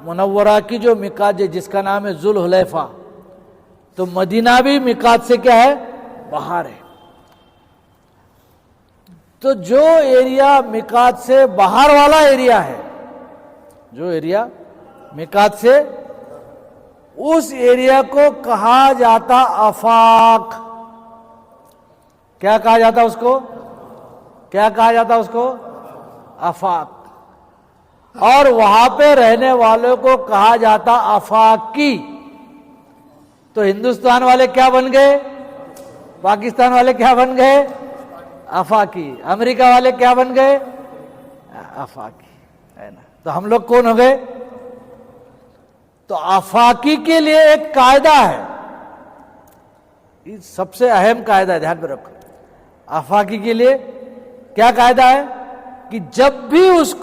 منورہ کی جو میقات ہے جس کا نام ہے ذوالحلیفہ، تو مدینہ بھی میقات سے کیا ہے؟ باہر ہے۔ تو جو ایریا میقات سے باہر والا ایریا ہے، جو ایریا میقات سے، اس ایریا کو کہا جاتا آفاق۔ کیا کہا جاتا اس کو؟ کیا کہا جاتا اس کو؟ آفاق۔ اور وہاں پہ رہنے والوں کو کہا جاتا آفاقی۔ تو ہندوستان والے کیا بن گئے؟ پاکستان والے کیا بن گئے؟ آفاقی۔ امریکہ والے کیا بن گئے؟ آفاقی، ہے نا؟ تو ہم لوگ کون ہو گئے؟ تو آفاقی کے لیے ایک قاعدہ ہے، یہ سب سے اہم قاعدہ ہے، دھیان میں رکھو۔ آفاقی کے لیے کیا قاعدہ ہے؟ کہ جب بھی اس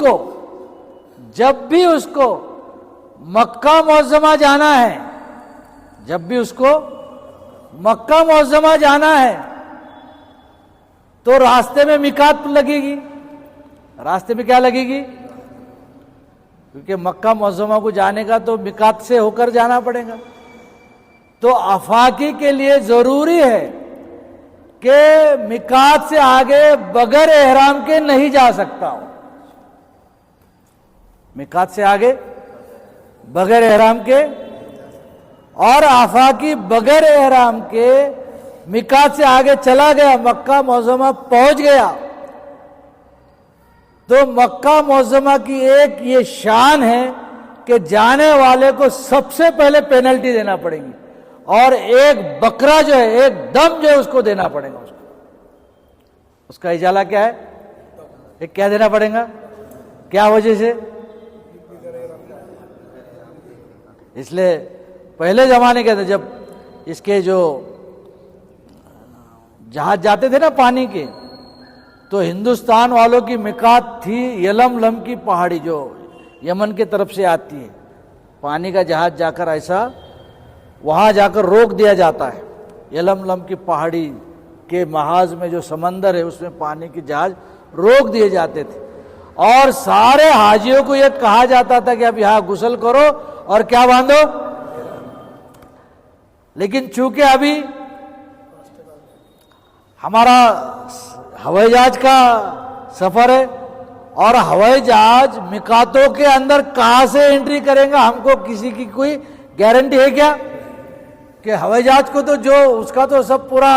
کو مکہ معظمہ جانا ہے، جب بھی اس کو مکہ معظمہ جانا ہے تو راستے میں میقات لگے گی۔ راستے میں کیا لگے گی؟ کیونکہ مکہ معظمہ کو جانے کا تو میقات سے ہو کر جانا پڑے گا۔ تو آفاقی کے لیے ضروری ہے کہ میقات سے آگے بغیر احرام کے نہیں جا سکتا ہوں۔ میقات سے آگے بغیر احرام کے، اور آفاقی بغیر احرام کے میقات سے آگے چلا گیا، مکہ معظمہ پہنچ گیا، تو مکہ معظمہ کی ایک یہ شان ہے کہ جانے والے کو سب سے پہلے پینلٹی دینا پڑے گی، اور ایک بکرا جو ہے، ایک دم جو ہے اس کو دینا پڑے گا۔ اس کا اجالہ کیا ہے؟ ایک کیا دینا پڑے گا؟ کیا وجہ سے؟ اس لیے پہلے زمانے کے اندر جب اس کے جو جہاز جاتے تھے نا پانی کے، تو ہندوستان والوں کی میقات تھی یلملم کی پہاڑی، جو یمن کی طرف سے آتی ہے۔ پانی کا جہاز جا کر ایسا وہاں جا کر روک دیا جاتا ہے، یلملم کی پہاڑی کے محاذ میں جو سمندر ہے اس میں پانی کے جہاز روک دیے جاتے تھے، اور سارے حاجیوں کو یہ کہا جاتا تھا کہ اب یہاں غسل کرو اور کیا باندھو۔ لیکن چونکہ ابھی ہمارا ہوائی جہاز کا سفر ہے، اور ہوائی جہاز میقاتوں کے اندر کہاں سے انٹری کریں گا، ہم کو کسی کی کوئی گارنٹی ہے کیا؟ کہ ہوائی جہاز کو تو جو اس کا تو سب پورا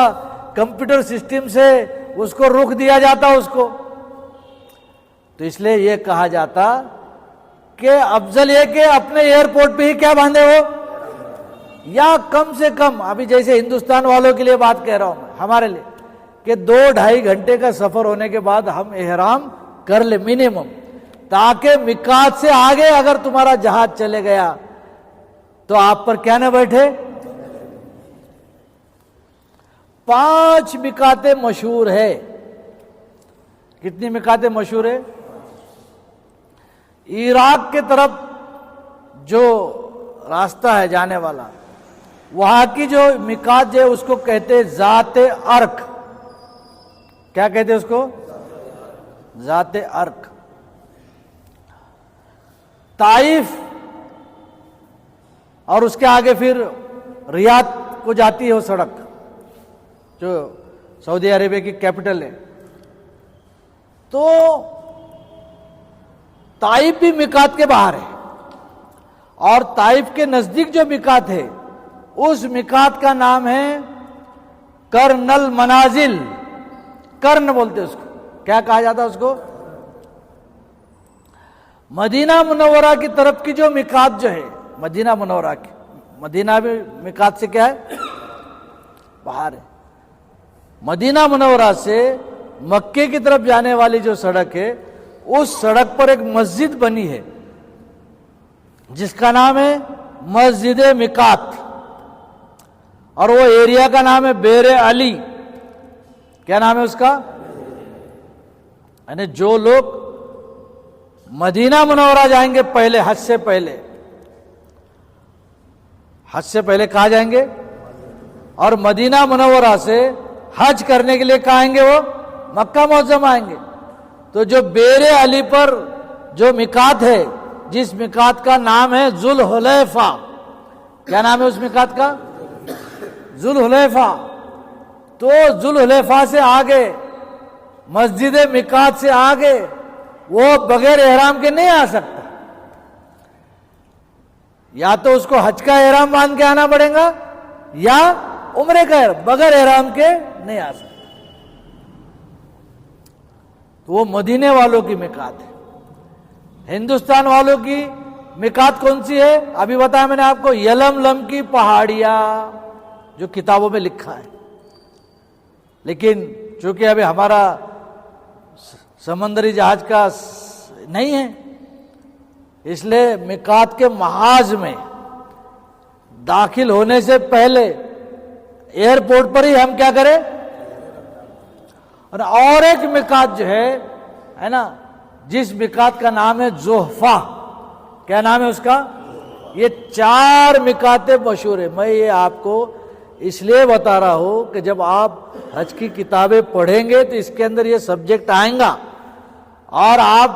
کمپیوٹر سسٹم سے اس کو رخ دیا جاتا اس کو۔ تو اس لیے یہ کہا جاتا کہ افضل یہ کہ اپنے ایئرپورٹ پہ ہی کیا باندھے ہو، یا کم سے کم ابھی جیسے ہندوستان والوں کے لیے بات کہہ رہا ہوں میں، ہمارے لیے کہ 2-2.5 گھنٹے کا سفر ہونے کے بعد ہم احرام کر لیں منیمم، تاکہ میقات سے آگے اگر تمہارا جہاز چلے گیا تو آپ پر کیا نہ بیٹھے۔ 5 میقاتیں مشہور ہے۔ کتنی میقاتیں مشہور ہے؟ عراق کے طرف جو راستہ ہے جانے والا، وہاں کی جو میقات جو ہے اس کو کہتے ذات ارک۔ کیا کہتے اس کو؟ ذات ارک۔ طائف اور اس کے آگے پھر ریاض کو جاتی ہے وہ سڑک، جو سعودی عربیہ کی کیپٹل ہے۔ تو طائف بھی میقات کے باہر ہے، اور طائف کے نزدیک جو میقات ہے اس میقات کا نام ہے کرن المنازل۔ کرن بولتے اس کو، کیا کہا جاتا اس کو؟ مدینہ منورہ کی طرف کی جو میقات جو ہے، مدینہ منورہ کی، مدینہ بھی میقات سے کیا ہے؟ باہر ہے۔ مدینہ منورہ سے مکے کی طرف جانے والی جو سڑک ہے، اس سڑک پر ایک مسجد بنی ہے جس کا نام ہے مسجد میقات، اور وہ ایریا کا نام ہے بیر علی۔ کیا نام ہے اس کا؟ یعنی جو لوگ مدینہ منورہ جائیں گے پہلے، حج سے پہلے، حج سے پہلے کہاں جائیں گے؟ اور مدینہ منورہ سے حج کرنے کے لیے کہاں آئیں گے؟ وہ مکہ معظمہ آئیں گے۔ تو جو بیر علی پر جو میقات ہے جس میقات کا نام ہے ذوالحلیفہ. کیا نام ہے اس میقات کا؟ ذوالحلیفہ. تو ذوالحلیفہ سے آگے مسجد میقات سے آگے وہ بغیر احرام کے نہیں آ سکتا. یا تو اس کو حج کا احرام باندھ کے آنا پڑے گا یا عمرے کا بغیر احرام کے نہیں آ سکتا. تو وہ مدینے والوں کی میقات ہے. ہندوستان والوں کی میقات کون سی ہے؟ ابھی بتایا میں نے آپ کو، یلملم کی پہاڑیاں، جو کتابوں میں لکھا ہے. لیکن چونکہ ابھی ہمارا سمندری جہاز کا نہیں ہے، اس لیے میقات کے محاذ میں داخل ہونے سے پہلے ایئرپورٹ پر ہی ہم کیا کریں. اور ایک میقات جو ہے نا، جس میقات کا نام ہے جحفہ. کیا نام ہے اس کا؟ یہ 4 میقاتیں مشہور ہیں. میں یہ آپ کو اس لیے بتا رہا ہوں کہ جب آپ حج کی کتابیں پڑھیں گے تو اس کے اندر یہ سبجیکٹ آئیں گا، اور آپ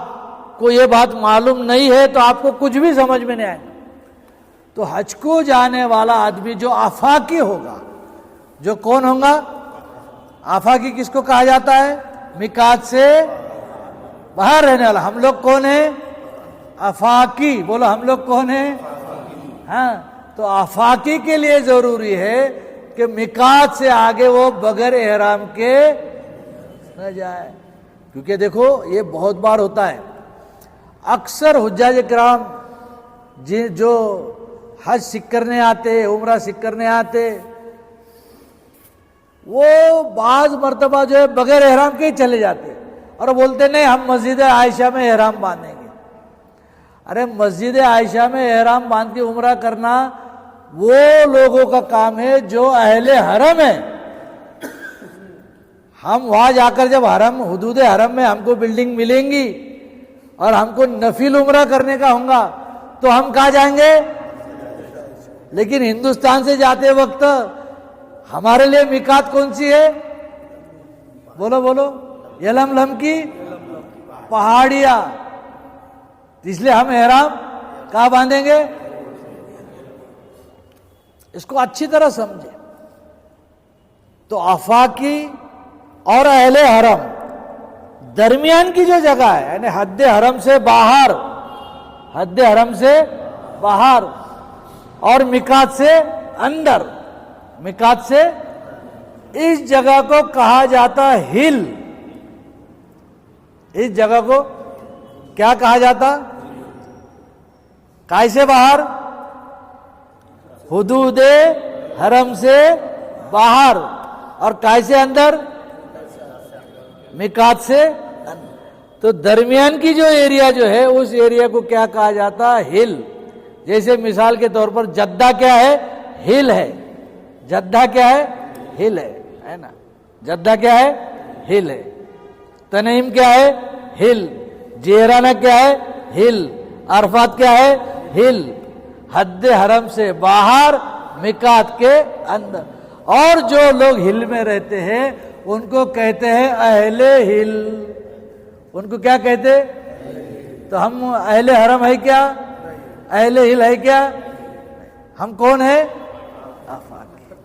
کو یہ بات معلوم نہیں ہے تو آپ کو کچھ بھی سمجھ میں نہیں آئے گا. تو حج کو جانے والا آدمی جو آفاقی ہوگا، جو کون ہوگا؟ آفاقی کس کو کہا جاتا ہے؟ میقات سے باہر رہنے والا. ہم لوگ کون ہیں؟ آفاقی. بولو ہم لوگ کون ہیں؟ ہاں. تو آفاقی کے لیے ضروری ہے کہ میقات سے آگے وہ بغیر احرام کے نہ جائے. کیونکہ دیکھو یہ بہت بار ہوتا ہے، اکثر حجاج کرام جو حج سیکھ کرنے آتے، عمرہ سیکھ کرنے آتے، وہ بعض مرتبہ جو ہے بغیر احرام کے ہی چلے جاتے اور بولتے نہیں ہم مسجد عائشہ میں احرام باندھیں گے. ارے مسجد عائشہ میں احرام باندھ کے عمرہ کرنا وہ لوگوں کا کام ہے جو اہل حرم ہیں. ہم وہاں جا کر جب حرم، حدود حرم میں ہم کو بلڈنگ ملیں گی اور ہم کو نفل عمرہ کرنے کا ہوگا تو ہم کہاں جائیں گے؟ لیکن ہندوستان سے جاتے وقت ہمارے لیے میقات کون سی ہے؟ بولو بولو. یلملم کی پہاڑیاں. اس لیے ہم احرام کہاں باندھیں گے؟ اس کو اچھی طرح سمجھے. تو آفاقی اور اہل حرم درمیان کی جو جگہ ہے، یعنی حد حرم سے باہر، حد حرم سے باہر اور میقات سے اندر، میقات سے اس جگہ کو کہا جاتا ہل. اس جگہ کو کیا کہا جاتا؟ کیسے باہر؟ حدود حرم سے باہر. اور کیسے اندر؟ میقات سے. تو درمیان کی جو ایریا جو ہے اس ایریا کو کیا کہا جاتا؟ ہل. جیسے مثال کے طور پر جدہ کیا ہے؟ ہل ہے. جدہ کیا ہے؟ ہل ہے نا. جدہ کیا ہے؟ ہل ہے. تنعیم کیا ہے؟ ہل. جیرانہ کیا ہے؟ ہل. عرفات کیا ہے؟ ہل. حد حرم سے باہر، میقات کے اندر. اور جو لوگ ہل میں رہتے ہیں ان کو کہتے ہیں اہل ہل. ان کو کیا کہتے؟ تو ہم اہل حرم ہے کیا؟ اہل ہل ہے کیا؟ ہم کون ہیں؟ آفاقی.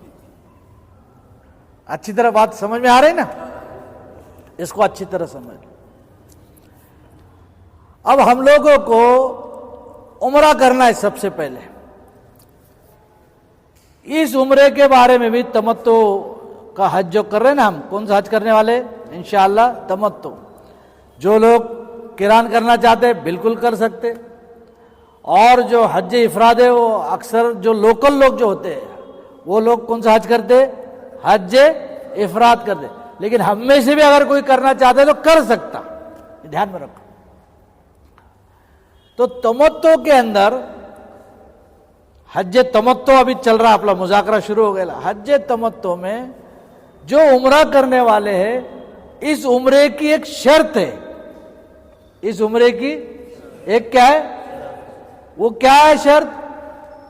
اچھی طرح بات سمجھ میں آ رہی نا؟ اس کو اچھی طرح سمجھ. اب ہم لوگوں کو عمرہ کرنا ہے. سب سے پہلے اس عمرے کے بارے میں بھی تمتع کا حج جو کر رہے ہیں نا، ہم کون سا حج کرنے والے؟ انشاءاللہ تمتع. جو لوگ قران کرنا چاہتے بالکل کر سکتے، اور جو حج افراد ہے وہ اکثر جو لوکل لوگ جو ہوتے ہیں وہ لوگ کون سا حج کرتے؟ حج افراد کرتے. لیکن ہم میں سے بھی اگر کوئی کرنا چاہتا ہے تو کر سکتا. دھیان میں رکھو. تو تمتع کے اندر حج تمتع ابھی چل رہا، اپنا مذاکرہ شروع ہو گیا. حج تمتع میں جو عمرہ کرنے والے ہیں، اس عمرے کی ایک شرط ہے. اس عمرے کی ایک کیا ہے؟ وہ کیا ہے شرط؟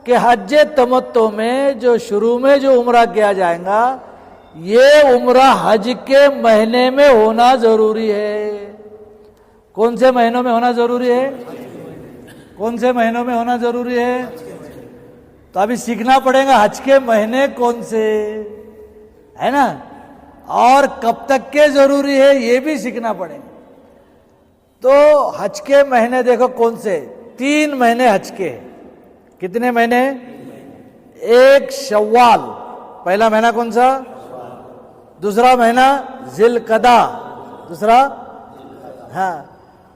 کہ حج تمتع میں جو شروع میں جو عمرہ کیا جائے گا، یہ عمرہ حج کے مہینے میں ہونا ضروری ہے. کون سے مہینوں میں ہونا ضروری ہے؟ کون سے مہینوں میں ہونا ضروری ہے؟ تو ابھی سیکھنا پڑے گا حج کے مہینے کون سے ہے نا، اور کب تک کے ضروری ہے یہ بھی سیکھنا پڑے گا۔ تو حج کے مہینے دیکھو کون سے، 3 مہینے حج کے۔ کتنے مہینے؟ ایک شوال، پہلا مہینہ کون سا؟ دوسرا مہینہ ذی القعدہ، دوسرا ہاں،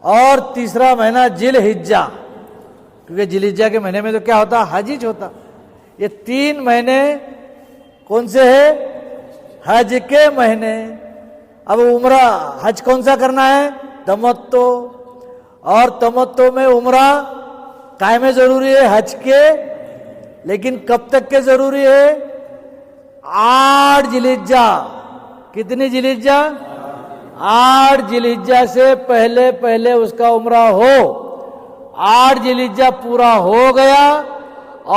اور تیسرا مہینہ ذی الحجہ، کیونکہ ذی الحجہ کے مہینے میں تو کیا ہوتا؟ حج ہی ہوتا۔ یہ 3 مہینے کون سے ہیں؟ حج کے مہینے۔ اب عمرہ حج کون سا کرنا ہے؟ تمتع، اور تمتع میں عمرہ قائم ضروری ہے حج کے، لیکن کب تک کے ضروری ہے؟ 8 ذی الحجہ۔ کتنی ذی الحجہ؟ 8 ذی الحجہ سے پہلے پہلے اس کا عمرہ ہو۔ 8 ذی الحجہ پورا ہو گیا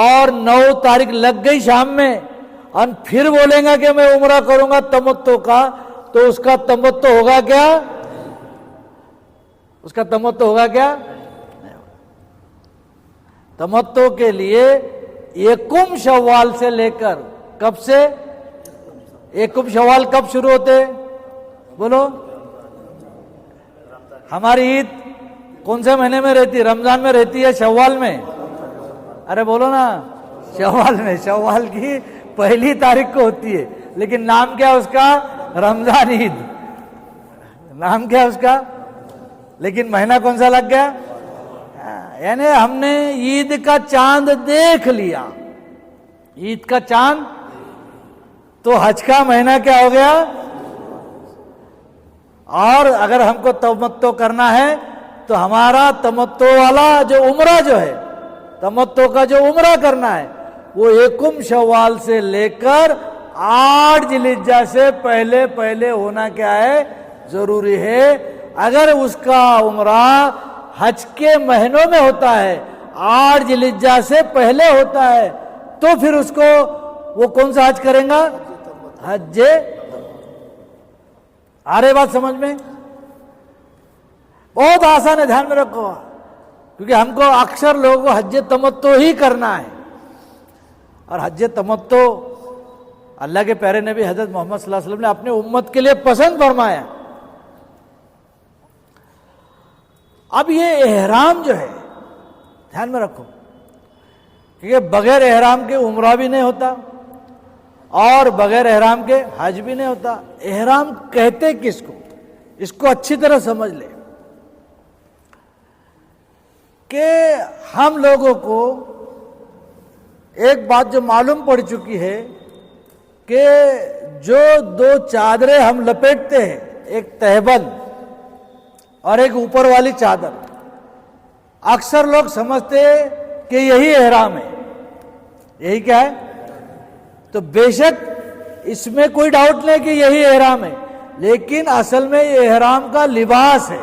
اور 9 تاریخ لگ گئی شام میں، اور پھر بولیں گا کہ میں عمرہ کروں گا تمتع کا، تو اس کا تمتع ہوگا کیا؟ اس کا تمتع ہوگا کیا؟ تمتع کے لیے یکم شوال سے لے کر، کب سے؟ یکم شوال کب شروع ہوتے؟ بولو۔ ہماری عید کون سے مہینے میں رہتی؟ رمضان میں رہتی ہے شوال میں؟ ارے بولو نا، شوال میں۔ شوال کی 1 تاریخ کو ہوتی ہے، لیکن نام کیا اس کا؟ رمضان عید، نام کیا اس کا؟ لیکن مہینہ کون سا لگ گیا؟ یعنی ہم نے عید کا چاند دیکھ لیا، عید کا چاند، تو حج کا مہینہ کیا ہو گیا؟ اور اگر ہم کو تمتع کرنا ہے تو ہمارا تمتع والا جو عمرہ جو ہے، تمتع کا جو عمرہ کرنا ہے، وہ یکم شوال سے لے کر 8 ذی الحجہ سے پہلے پہلے ہونا کیا ہے؟ ضروری ہے۔ اگر اس کا عمرہ حج کے مہینوں میں ہوتا ہے، 8 ذی الحجہ سے پہلے ہوتا ہے، تو پھر اس کو وہ کون سا حج کریں گا؟ حج۔ آ رہے بات سمجھ میں؟ بہت آسان ہے، دھیان میں رکھو، کیونکہ ہم کو اکثر لوگوں کو حج تمتع ہی کرنا ہے، اور حج تمتع اللہ کے پیارے نبی حضرت محمد صلی اللہ علیہ وسلم نے اپنے امت کے لیے پسند فرمایا۔ اب یہ احرام جو ہے، دھیان میں رکھو، کیونکہ بغیر احرام کے عمرہ بھی نہیں ہوتا اور بغیر احرام کے حج بھی نہیں ہوتا۔ احرام کہتے کس کو؟ اس کو اچھی طرح سمجھ لے کہ ہم لوگوں کو ایک بات جو معلوم پڑ چکی ہے کہ جو 2 چادریں ہم لپیٹتے ہیں، ایک تہبند اور ایک اوپر والی چادر، اکثر لوگ سمجھتے کہ یہی احرام ہے۔ یہی کیا ہے؟ تو بے شک اس میں کوئی ڈاؤٹ نہیں کہ یہی احرام ہے، لیکن اصل میں یہ احرام کا لباس ہے۔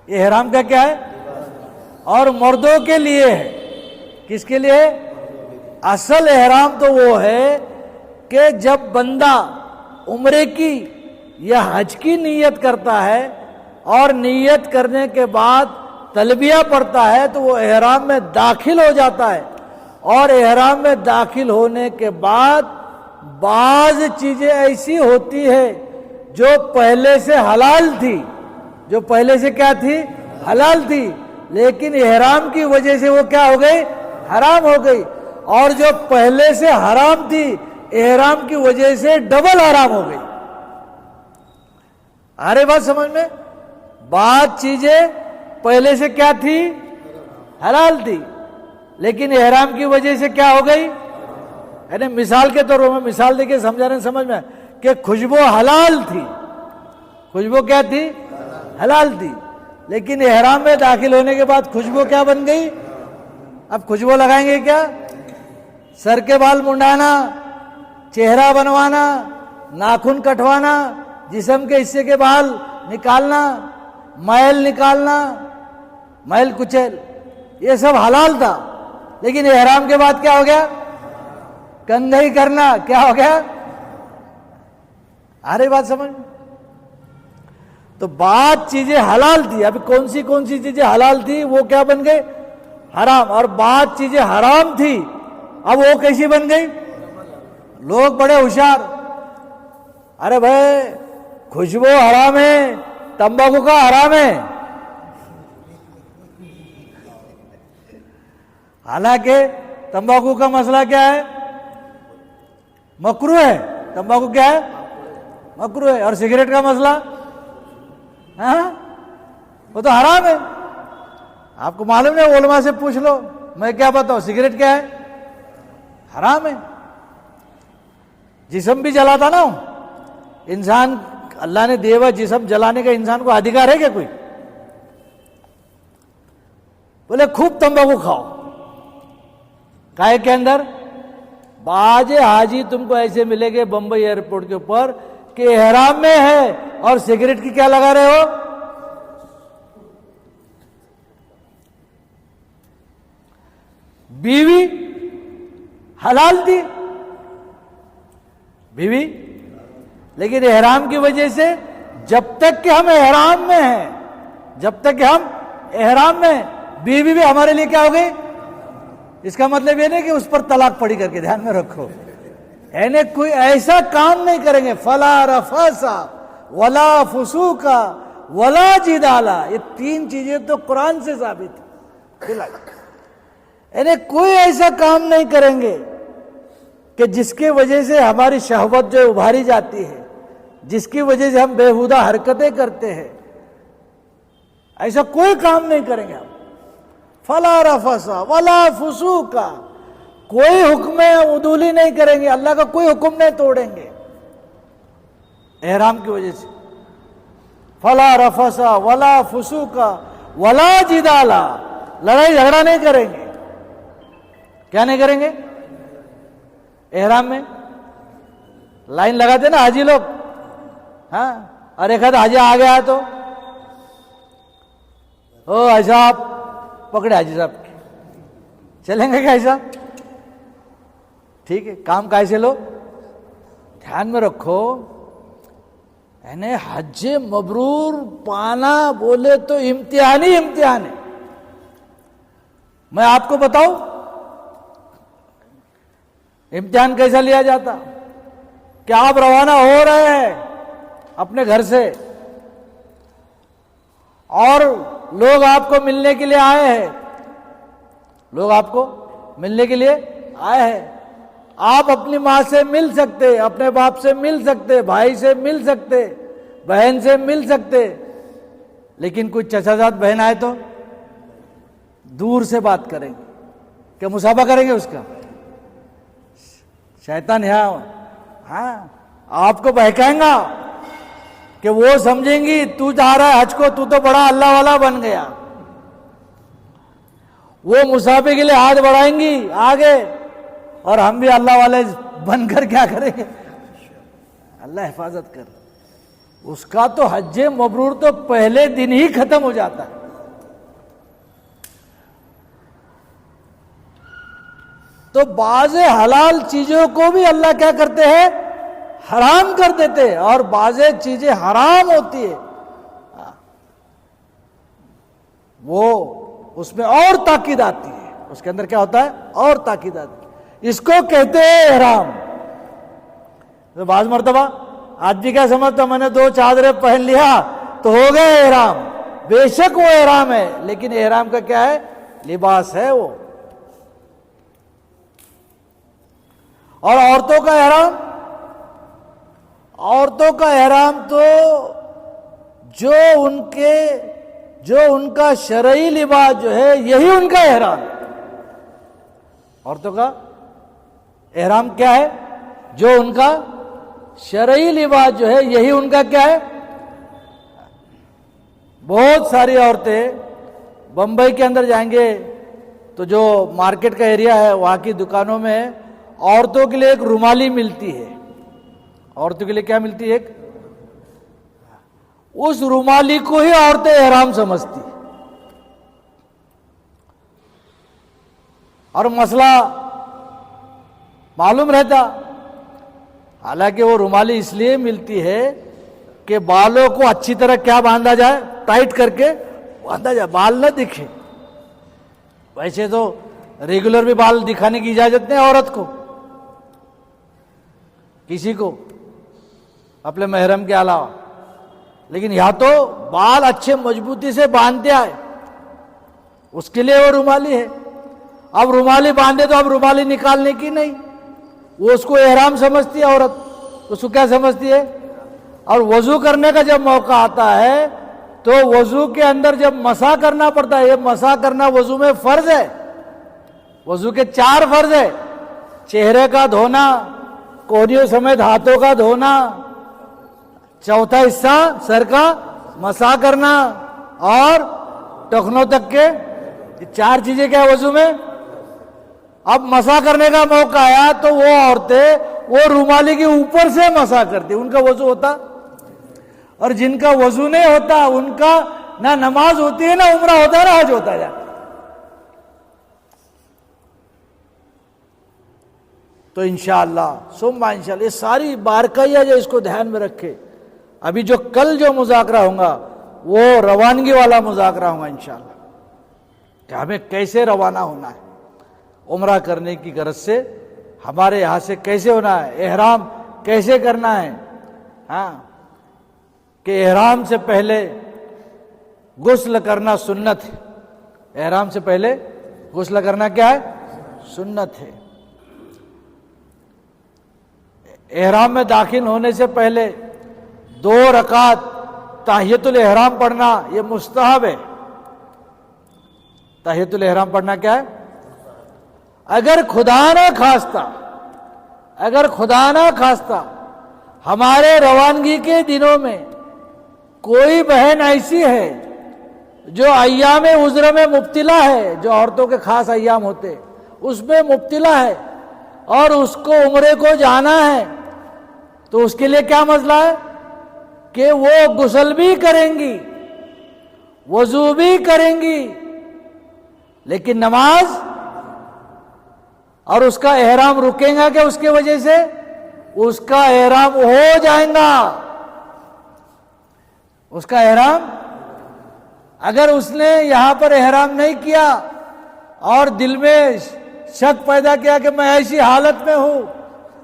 یہ احرام کا کیا ہے؟ اور مردوں کے لیے ہے۔ کس کے لیے؟ اصل احرام تو وہ ہے کہ جب بندہ عمرے کی یا حج کی نیت کرتا ہے اور نیت کرنے کے بعد تلبیہ پڑھتا ہے تو وہ احرام میں داخل ہو جاتا ہے، اور احرام میں داخل ہونے کے بعد بعض چیزیں ایسی ہوتی ہے جو پہلے سے حلال تھی، جو پہلے سے کیا تھی؟ حلال تھی، لیکن احرام کی وجہ سے وہ کیا ہو گئی؟ حرام ہو گئی، اور جو پہلے سے حرام تھی احرام کی وجہ سے ڈبل حرام ہو گئی۔ آرے بات سمجھ میں؟ بعض چیزیں پہلے سے کیا تھی؟ حلال تھی، لیکن احرام کی وجہ سے کیا ہو گئی؟ یعنی مثال کے طور پر میں مثال دے کے سمجھا رہے ہیں، سمجھ میں کہ خوشبو حلال تھی، خوشبو کیا تھی؟ حلال تھی، لیکن احرام میں داخل ہونے کے بعد خوشبو کیا بن گئی؟ اب خوشبو لگائیں گے کیا؟ سر کے بال منڈانا، چہرہ بنوانا، ناخن کٹوانا، جسم کے حصے کے بال نکالنا، میل نکالنا، میل کچیل، یہ سب حلال تھا، لیکن احرام کے بعد کیا ہو گیا؟ کندھائی کرنا، کیا ہو گیا؟ آ رہی بات سمجھ؟ تو بعض چیزیں حلال تھی، ابھی کون سی چیزیں حلال تھی وہ کیا بن گئے؟ حرام. اور بعض چیزیں حرام تھی اب وہ کیسی بن گئی؟ لوگ بڑے ہوشیار، ارے بھائی خوشبو حرام ہے، تمباکو کا حرام ہے. حالانکہ تمباکو کا مسئلہ کیا ہے؟ مکروہ ہے. تمباکو کیا ہے؟ مکروہ ہے. اور سگریٹ کا مسئلہ ہاں وہ تو حرام ہے. آپ کو معلوم نہیں، علماء سے پوچھ لو، میں کیا بتاؤں. سگریٹ کیا ہے؟ حرام ہے. جسم بھی جلاتا نا انسان، اللہ نے دیا ہوا جسم جلانے کا انسان کو ادھیکار ہے کیا کوئی؟ بولے خوب تمباکو کھاؤ. کائے کے اندر باج حاجی تم کو ایسے ملے گے بمبئی ایئرپورٹ کے اوپر کہ احرام میں ہے اور سگریٹ کی کیا لگا رہے ہو؟ بیوی حلال تھی بیوی، لیکن احرام کی وجہ سے جب تک کہ ہم احرام میں ہیں، جب تک کہ ہم احرام میں، بیوی بھی ہمارے لیے کیا ہو گئی؟ اس کا مطلب یہ نہیں کہ اس پر طلاق پڑی کر کے دھیان میں رکھو، یعنی کوئی ایسا کام نہیں کریں گے. فلا رفاسا ولا فسوقا ولا جدالا، یہ تین چیزیں تو قرآن سے ثابت ہے. یعنی کوئی ایسا کام نہیں کریں گے کہ جس کی وجہ سے ہماری شہوت جو ابھاری جاتی ہے، جس کی وجہ سے ہم بےہودہ حرکتیں کرتے ہیں، ایسا کوئی کام نہیں کریں گے ہم. فلا رفسا ولا فسوقا، کوئی حکم عدولی نہیں کریں گے، اللہ کا کوئی حکم نہیں توڑیں گے احرام کی وجہ سے. فلا رفسا ولا فسوقا ولا جدالا، لڑائی جھگڑا نہیں کریں گے. کیا نہیں کریں گے؟ احرام میں لائن لگاتے نا حاجی لوگ، ہاں، اور ایک آدھا حاجی آ گیا تو او حاجی صاحب پکڑے، حاجی صاحب چلیں گے کیسا؟ ٹھیک ہے، کام کیسے لو دھیان میں رکھو. یعنی حج مبرور پانا بولے تو امتحان ہی امتحان ہے. میں آپ کو بتاؤں امتحان کیسا لیا جاتا کہ آپ روانہ ہو رہے ہیں اپنے گھر سے اور لوگ آپ کو ملنے کے لیے آئے ہیں، لوگ آپ کو ملنے کے لیے آئے ہیں. آپ اپنی ماں سے مل سکتے، اپنے باپ سے مل سکتے، بھائی سے مل سکتے، بہن سے مل سکتے، لیکن کوئی چچا زاد بہن آئے تو دور سے بات کریں گے. کیا مصافحہ کریں گے اس کا؟ شیطان یہاں ہاں آپ کو بہکائیں گا کہ وہ سمجھیں گی تو جا رہا ہے حج کو، تو بڑا اللہ والا بن گیا. وہ مصافحے کے لیے ہاتھ بڑھائیں گی آگے، اور ہم بھی اللہ والے بن کر کیا کریں گے؟ اللہ حفاظت کر. اس کا تو حج مبرور تو پہلے دن ہی ختم ہو جاتا ہے. تو بعض حلال چیزوں کو بھی اللہ کیا کرتے ہیں؟ حرام کر دیتے ہیں. اور بعض چیزیں حرام ہوتی ہے وہ اس میں اور تاکید آتی ہے، اس کے اندر کیا ہوتا ہے؟ اور تاکید آتی ہے. اس کو کہتے ہیں احرام. تو بعض مرتبہ آدمی کیا سمجھتا، میں نے 2 چادریں پہن لیا تو ہو گئے احرام. بے شک وہ احرام ہے، لیکن احرام کا کیا ہے؟ لباس ہے وہ. اور عورتوں کا احرام، عورتوں کا احرام تو جو ان کا شرعی لباس جو ہے یہی ان کا احرام. عورتوں کا احرام کیا ہے؟ جو ان کا شرعی لباس جو ہے یہی ان کا کیا ہے؟ بہت ساری عورتیں بمبئی کے اندر جائیں گے تو جو مارکیٹ کا ایریا ہے وہاں کی دکانوں میں عورتوں کے لیے ایک رومالی ملتی ہے. عورتوں کے لیے کیا ملتی ہے؟ ایک، اس رومالی کو ہی عورتیں احرام سمجھتی. اور مسئلہ معلوم رہتا، حالانکہ وہ رومالی اس لیے ملتی ہے کہ بالوں کو اچھی طرح کیا باندھا جائے، ٹائٹ کر کے باندھا جائے، بال نہ دکھے۔ ویسے تو ریگولر بھی بال دکھانے کی اجازت نہیں عورت کو، کسی کو اپنے محرم کے علاوہ، لیکن یہاں تو بال اچھے مضبوطی سے باندھتے آئے، اس کے لیے وہ رومالی ہے۔ اب رومالی باندھے تو اب رومالی نکالنے کی نہیں، وہ اس کو احرام سمجھتی ہے عورت، اس کو کیا سمجھتی ہے؟ اور وضو کرنے کا جب موقع آتا ہے تو وضو کے اندر جب مسح کرنا پڑتا ہے، یہ مسح کرنا وضو میں فرض ہے، وضو کے 4 فرض ہے: چہرے کا دھونا، کونیوں سمیت ہاتھوں کا دھونا، چوتھا حصہ سر کا مسح کرنا، اور ٹخنوں تک کے، یہ 4 چیزیں کیا ہے وضو میں۔ اب مسح کرنے کا موقع آیا تو وہ عورتیں وہ رومالی کے اوپر سے مسح کرتی، ان کا وضو ہوتا، اور جن کا وضو نہیں ہوتا ان کا نہ نماز ہوتی ہے، نہ عمرہ ہوتا ہے، نہ حج ہوتا ہے۔ تو انشاءاللہ ثم انشاءاللہ یہ ساری باریکیاں جو اس کو دھیان میں رکھے۔ ابھی جو کل جو مذاکرہ ہوگا وہ روانگی والا مذاکرہ ہوگا انشاءاللہ، کہ ہمیں کیسے روانہ ہونا ہے عمرہ کرنے کی غرض سے، ہمارے یہاں سے کیسے ہونا ہے، احرام کیسے کرنا ہے، ہاں، کہ احرام سے پہلے غسل کرنا سنت ہے، احرام سے پہلے غسل کرنا کیا ہے؟ سنت ہے۔ احرام میں داخل ہونے سے پہلے 2 رکعت تحیۃ الاحرام پڑھنا یہ مستحب ہے۔ تحیۃ الاحرام پڑھنا کیا ہے؟ اگر خدا نہ خواستہ ہمارے روانگی کے دنوں میں کوئی بہن ایسی ہے جو ایام عذر میں مبتلا ہے، جو عورتوں کے خاص ایام ہوتے اس میں مبتلا ہے، اور اس کو عمرے کو جانا ہے، تو اس کے لیے کیا مسئلہ ہے کہ وہ غسل بھی کریں گی، وضو بھی کریں گی، لیکن نماز اور اس کا احرام رکیں گا کہ اس کی وجہ سے اس کا احرام ہو جائے گا۔ اس کا احرام، اگر اس نے یہاں پر احرام نہیں کیا اور دل میں شک پیدا کیا کہ میں ایسی حالت میں ہوں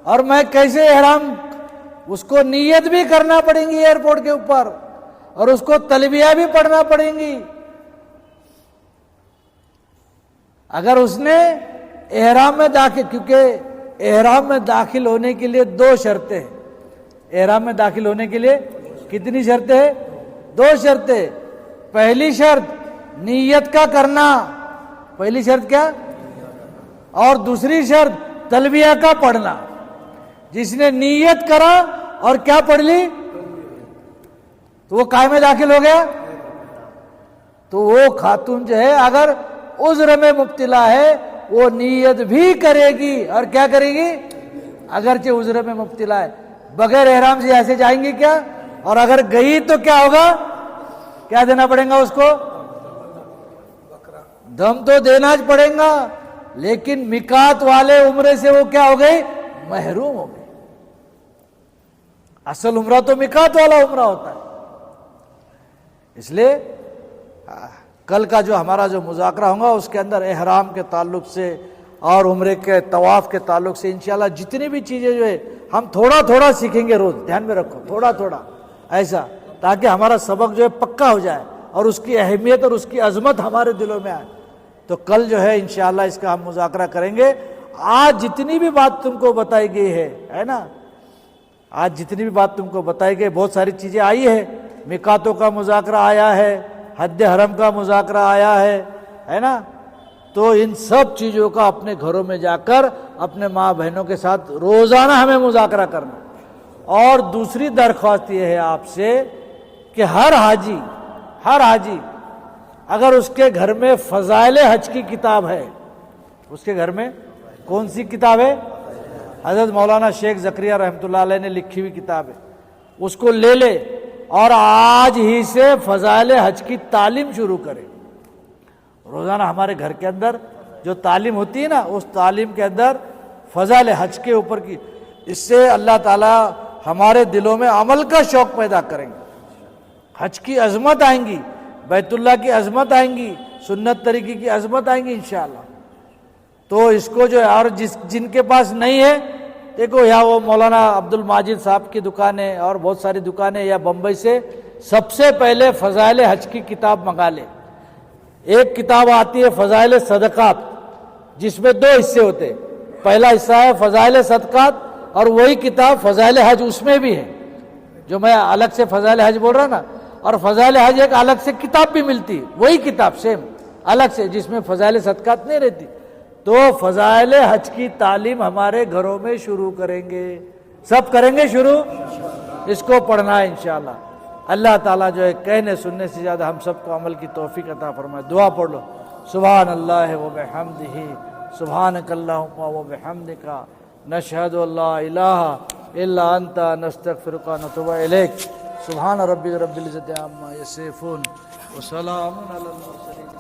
اور میں کیسے احرام، اس کو نیت بھی کرنا پڑیں گی ایئرپورٹ کے اوپر، اور اس کو تلبیہ بھی پڑھنا پڑیں گی۔ اگر اس نے احرام میں داخل، کیونکہ احرام میں داخل ہونے کے لیے 2 شرطیں ہیں، احرام میں داخل ہونے کے لیے کتنی شرطیں ہیں؟ 2 شرطیں۔ پہلی شرط نیت کا کرنا، پہلی شرط کیا؟ اور دوسری شرط تلبیہ کا پڑھنا۔ جس نے نیت کرا اور کیا پڑھ لی تو وہ کائے میں داخل ہو گیا۔ تو وہ خاتون جو ہے اگر عذر میں مبتلا ہے وہ نیت بھی کرے گی، اور کیا کرے گی؟ اگرچہ عذر میں مبتلا ہے، بغیر احرام سے ایسے جائیں گی کیا؟ اور اگر گئی تو کیا ہوگا؟ کیا دینا پڑے گا اس کو؟ دم تو دینا پڑے گا، لیکن میقات والے عمرے سے وہ کیا ہو گئی؟ محروم ہو گئی۔ اصل عمرہ تو میقات والا عمرہ ہوتا ہے۔ اس لیے کل کا جو ہمارا جو مذاکرہ ہوگا اس کے اندر احرام کے تعلق سے اور عمرے کے طواف کے تعلق سے انشاءاللہ جتنی بھی چیزیں جو ہے ہم تھوڑا تھوڑا سیکھیں گے، روز دھیان میں رکھو، تھوڑا تھوڑا ایسا، تاکہ ہمارا سبق جو ہے پکا ہو جائے اور اس کی اہمیت اور اس کی عظمت ہمارے دلوں میں آئے۔ تو کل جو ہے انشاءاللہ اس کا ہم مذاکرہ کریں گے۔ آج جتنی بھی بات تم کو بتائی گئی ہے نا، آج جتنی بھی بات تم کو بتائی گئی، بہت ساری چیزیں آئی ہے، میقاتوں کا مذاکرہ آیا ہے، حد حرم کا مذاکرہ آیا ہے نا، تو ان سب چیزوں کا اپنے گھروں میں جا کر اپنے ماں بہنوں کے ساتھ روزانہ ہمیں مذاکرہ کرنا۔ اور دوسری درخواست یہ ہے آپ سے کہ ہر حاجی اگر اس کے گھر میں فضائل حج کی کتاب ہے، اس کے گھر میں کون سی کتاب ہے؟ حضرت مولانا شیخ زکریا رحمۃ اللہ علیہ نے لکھی ہوئی کتاب ہے، اس کو لے لے اور آج ہی سے فضائل حج کی تعلیم شروع کرے۔ روزانہ ہمارے گھر کے اندر جو تعلیم ہوتی ہے نا، اس تعلیم کے اندر فضائل حج کے اوپر کی، اس سے اللہ تعالیٰ ہمارے دلوں میں عمل کا شوق پیدا کریں گے. حج کی عظمت آئیں گی، بیت اللہ کی عظمت آئیں گی، سنت طریقے کی عظمت آئیں گی انشاءاللہ. تو اس کو جو ہے، اور جن کے پاس نہیں ہے، دیکھو یہاں وہ مولانا عبد الماجد صاحب کی دکانیں اور بہت ساری دکانیں، یا بمبئی سے سب سے پہلے فضائل حج کی کتاب منگا لے. ایک کتاب آتی ہے فضائل صدقات، جس میں 2 حصے ہوتے ہیں. پہلا حصہ ہے فضائل صدقات، اور وہی کتاب فضائل حج اس میں بھی ہے، جو میں الگ سے فضائل حج بول رہا نا. اور فضائل حج ایک الگ سے کتاب بھی ملتی، وہی کتاب سیم الگ سے، جس میں فضائل صدقات نہیں رہتی. تو فضائل حج کی تعلیم ہمارے گھروں میں شروع کریں گے، سب کریں گے شروع. اس کو پڑھنا ہے انشاءاللہ. اللہ تعالیٰ جو ہے کہنے سننے سے زیادہ ہم سب کو عمل کی توفیق عطا فرمائے. دعا پڑھ لو. سبحان اللہ و بحمدہ، سبحانک اللہم و بحمدک، نشہد ان لا الہ الا انت، نستغفرک و نتوب الیک. سبحان ربک رب العزت عما یصفون، وسلام علی المرسلین.